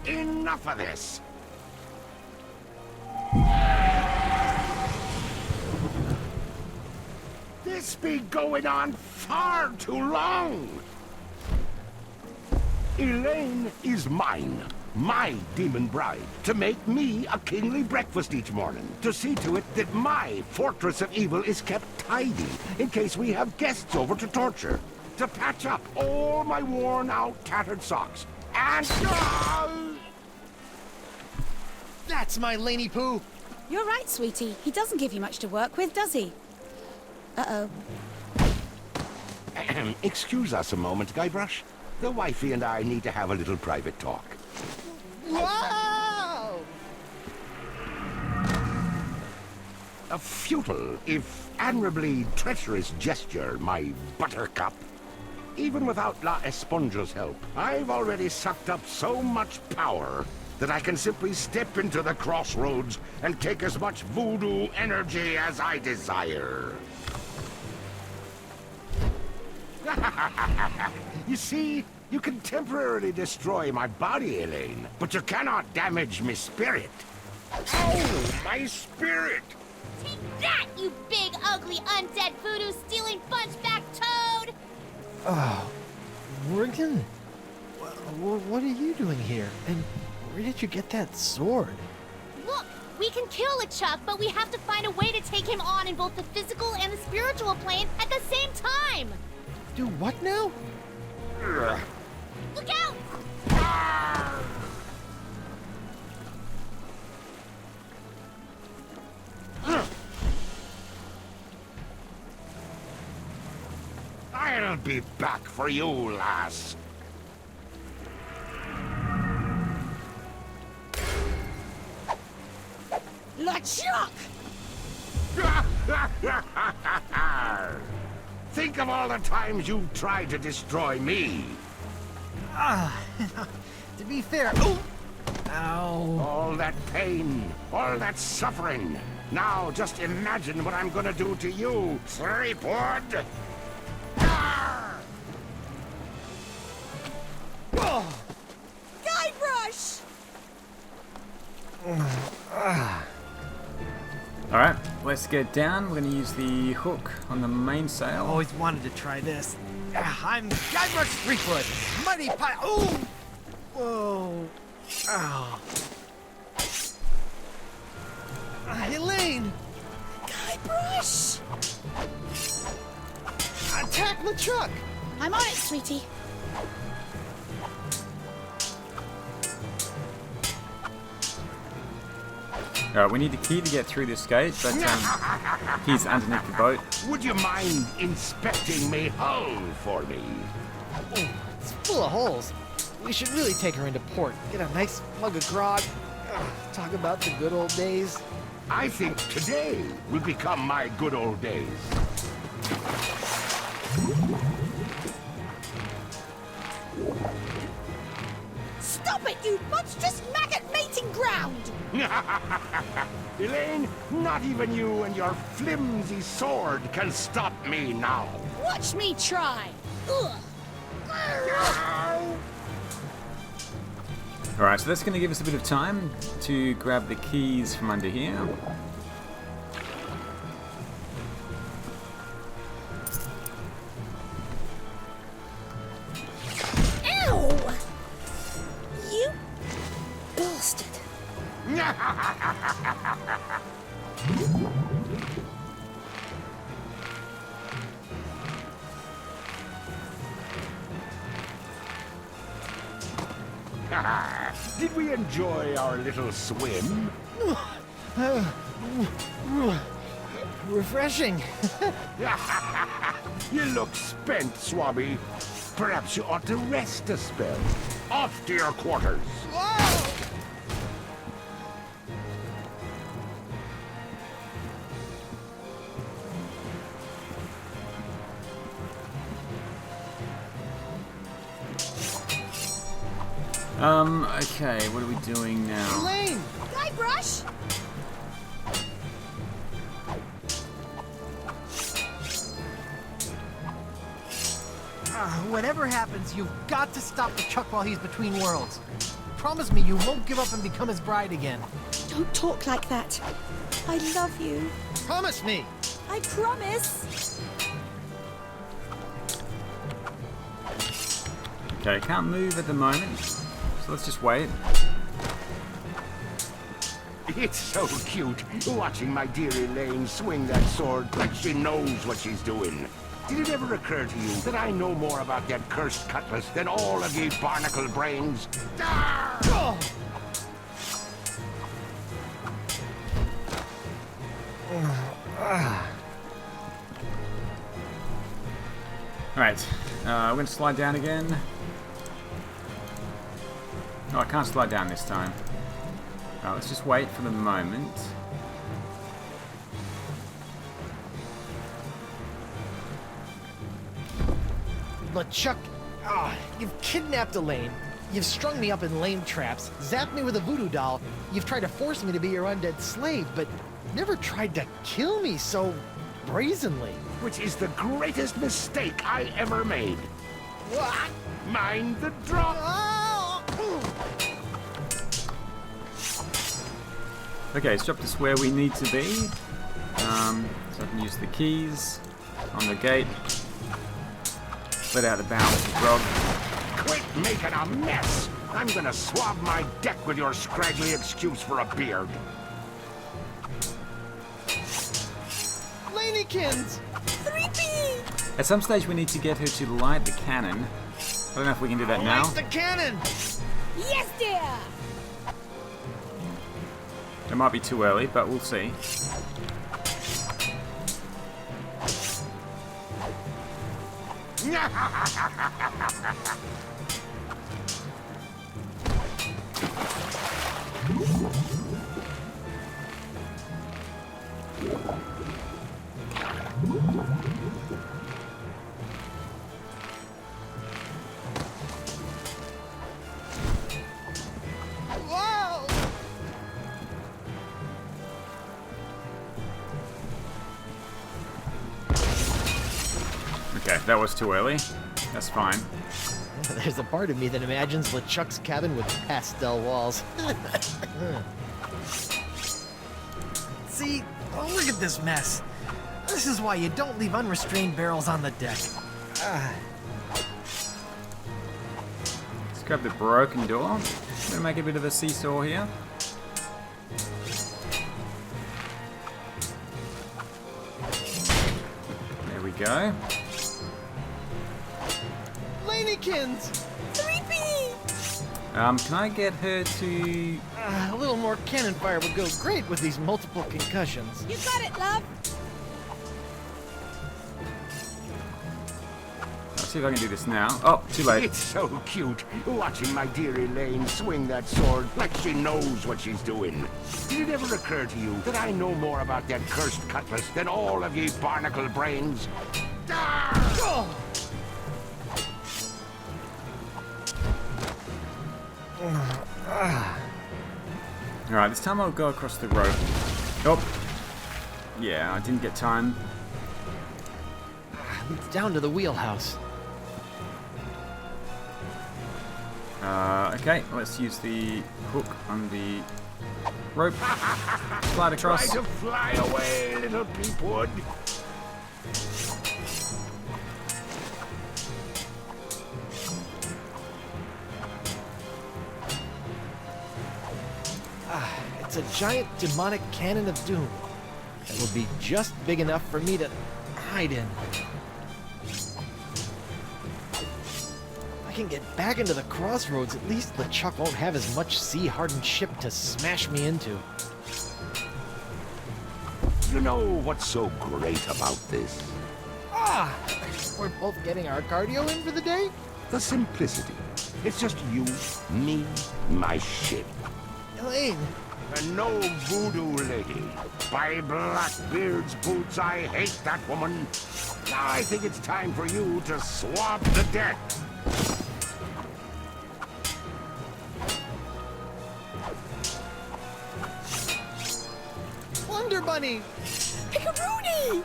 Enough of this! This be going on far too long! Elaine is mine, my demon bride, to make me a kingly breakfast each morning, to see to it that my fortress of evil is kept tidy in case we have guests over to torture, to patch up all my worn-out, tattered socks, and... That's my Laney Poo! You're right, sweetie. He doesn't give you much to work with, does he? Uh-oh. Excuse us a moment, Guybrush. The wifey and I need to have a little private talk. Wow! A futile, if admirably treacherous gesture, my buttercup. Even without La Esponja's help, I've already sucked up so much power that I can simply step into the crossroads and take as much voodoo energy as I desire. You see, you can temporarily destroy my body, Elaine, but you cannot damage my spirit. Oh, my spirit! Take that, you big, ugly, undead voodoo-stealing bunchback toad! Morgan? What are you doing here? And where did you get that sword? Look, we can kill LeChuck, but we have to find a way to take him on in both the physical and the spiritual plane at the same time! Do what now? Look out! I'll be back for you, lass. LeChuck! Think of all the times you tried to destroy me. To be fair... Ow! All that pain, all that suffering. Now just imagine what I'm gonna do to you, Threepwood. Guybrush! Alright, let's get down. We're going to use the hook on the mainsail. Always wanted to try this. I'm Guybrush Threepwood, mighty pi... Ooh! Whoa! Ow! Elaine! Guybrush! Attack LeChuck! I'm on it, sweetie. Alright, we need the key to get through this gate, but he's underneath the boat. Would you mind inspecting me hull for me? Oh, it's full of holes. We should really take her into port. Get a nice mug of grog. Talk about the good old days. I think today will become my good old days. Stop it, you monstrous maggot mating ground! Elaine, not even you and your flimsy sword can stop me now. Watch me try. Ugh. Alright, so that's going to give us a bit of time to grab the keys from under here. Ow! You bastard. Did we enjoy our little swim? Refreshing. You look spent, Swabby. Perhaps you ought to rest a spell. Off to your quarters. Okay, what are we doing now? Elaine! Guybrush! Whatever happens, you've got to stop LeChuck while he's between worlds. Promise me you won't give up and become his bride again. Don't talk like that. I love you. Promise me! I promise. Okay, can't move at the moment, so let's just wait. It's so cute, watching my dear Elaine swing that sword like she knows what she's doing. Did it ever occur to you that I know more about that cursed cutlass than all of ye barnacle brains? Oh. Alright, we're going to slide down again. Oh, I can't slide down this time. Let's just wait for the moment. LeChuck, you've kidnapped Elaine, You've strung me up in lame traps, zapped me with a voodoo doll. You've tried to force me to be your undead slave, but never tried to kill me so brazenly. Which is the greatest mistake I ever made. What? Mind the drop. Okay, it's dropped us where we need to be. So I can use the keys on the gate. Let out the barrels of grog. Quit making a mess! I'm gonna swab my deck with your scraggly excuse for a beard. Lanykins! 3P! At some stage we need to get her to light the cannon. I don't know if we can do that now. Light the cannon! Yes, dear! It might be too early, but we'll see. Whoa! Okay, that was too early. That's fine. There's a part of me that imagines LeChuck's cabin with pastel walls. See? Oh, look at this mess. This is why you don't leave unrestrained barrels on the deck. Let's grab the broken door. I'm gonna make a bit of a seesaw here. There we go. Lanykins! 3P! Can I get her to... A little more cannon fire would go great with these multiple concussions. You got it, love! Let's see if I can do this now. Oh, too late. It's so cute, watching my dear Elaine swing that sword like she knows what she's doing. Did it ever occur to you that I know more about that cursed cutlass than all of ye barnacle brains? Oh! Alright, this time I'll go across the rope. Oh! Yeah, I didn't get time. It's down to the wheelhouse. Okay, let's use the hook on the rope. Slide across. Try to fly away, little peepwood. It's a giant demonic cannon of doom that will be just big enough for me to hide in. If I can get back into the crossroads, at least LeChuck won't have as much sea-hardened ship to smash me into. You know what's so great about this? We're both getting our cardio in for the day? The simplicity. It's just you, me, my ship. Elaine! And no voodoo lady. By Blackbeard's boots, I hate that woman. Now I think it's time for you to swab the deck. Wonder Bunny! Pickaroony!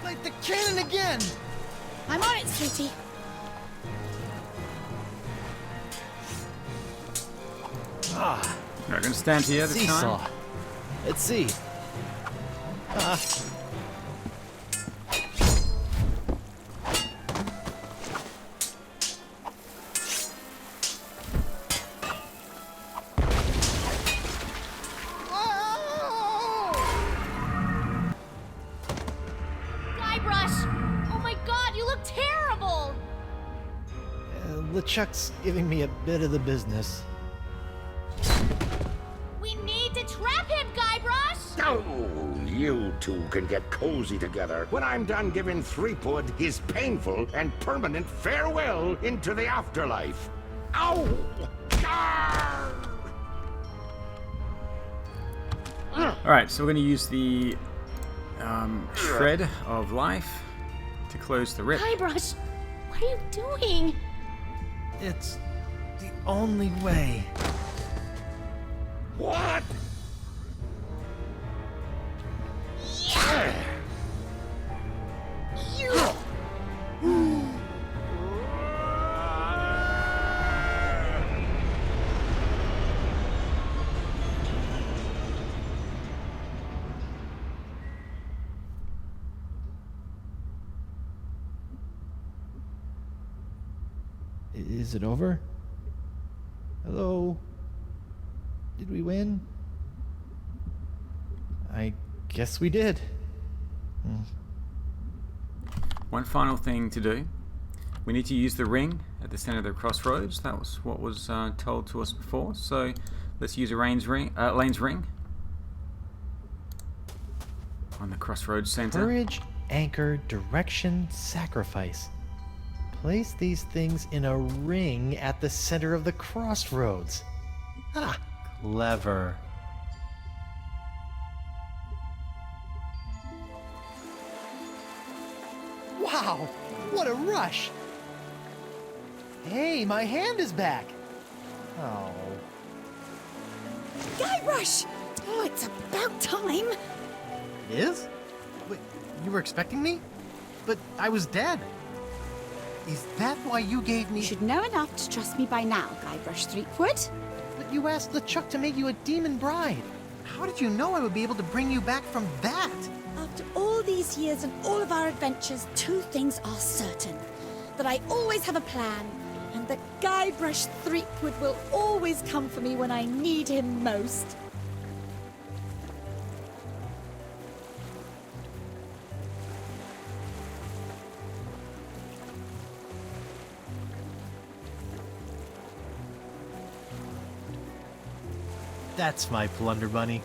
Light the cannon again! I'm on it, sweetie. We're gonna stand here this Seesaw. time. Let's see. Guybrush! Oh my god, you look terrible! LeChuck's giving me a bit of the business. We need to trap him, Guybrush! Oh, you two can get cozy together when I'm done giving Threepwood his painful and permanent farewell into the afterlife. Ow! Arr! Alright, so we're gonna use the shred of life to close the rip. Guybrush, what are you doing? It's the only way. What? Is it over? Hello? Did we win? I guess we did. One final thing to do. We need to use the ring at the center of the crossroads. That was what was told to us before. So let's use a Lane's ring on the crossroads center. Courage, anchor, direction, sacrifice. Place these things in a ring at the center of the crossroads. Ah, clever. Wow, what a rush! Hey, my hand is back! Oh. Guybrush! Oh, it's about time. It is? Wait, you were expecting me? But I was dead. Is that why you gave me... You should know enough to trust me by now, Guybrush Threepwood. But you asked LeChuck to make you a demon bride. How did you know I would be able to bring you back from that? After all these years and all of our adventures, two things are certain. That I always have a plan, and that Guybrush Threepwood will always come for me when I need him most. That's my Plunder Bunny.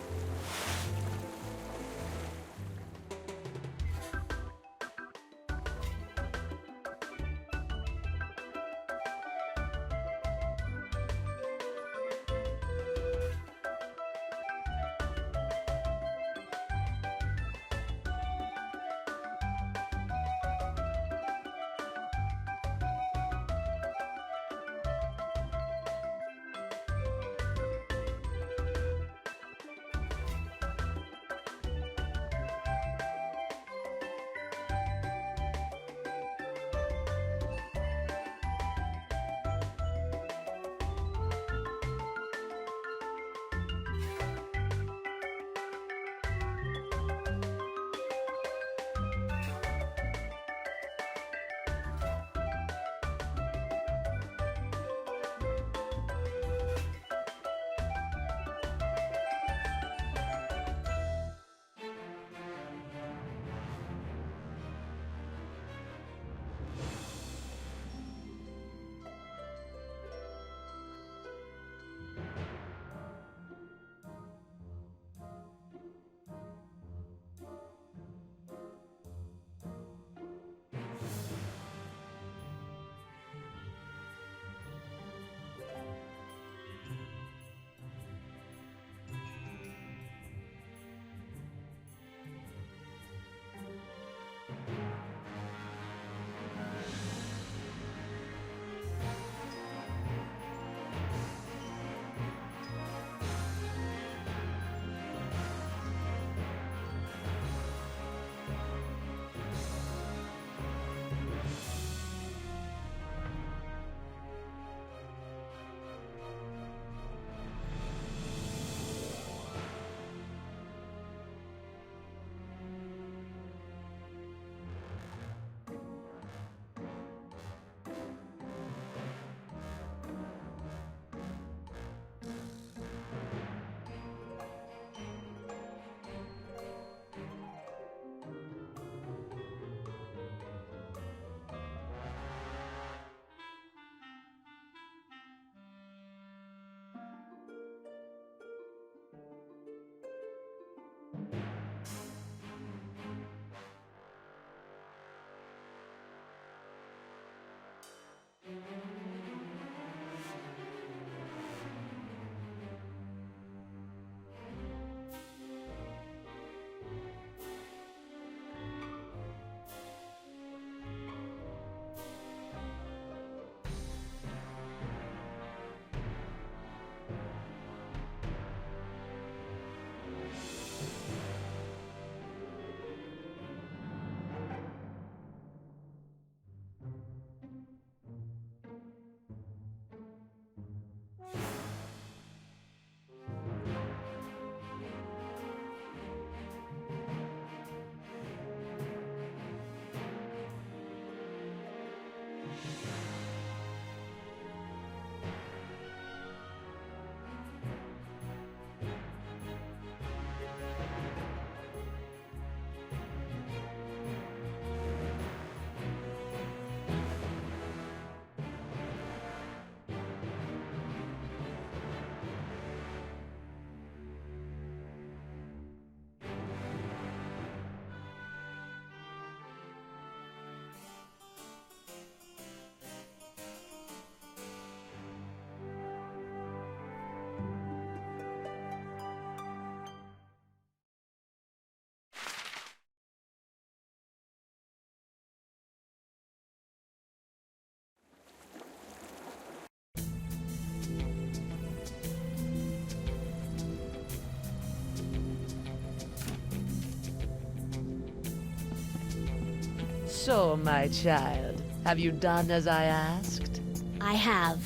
So, my child, have you done as I asked? I have.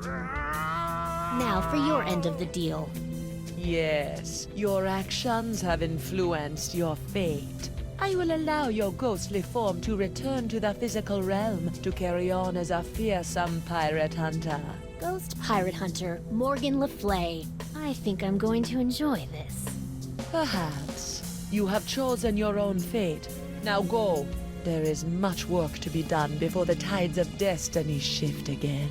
Now for your end of the deal. Yes, your actions have influenced your fate. I will allow your ghostly form to return to the physical realm to carry on as a fearsome pirate hunter. Ghost pirate hunter Morgan LeFlay. I think I'm going to enjoy this. Perhaps. You have chosen your own fate. Now go. There is much work to be done before the tides of destiny shift again.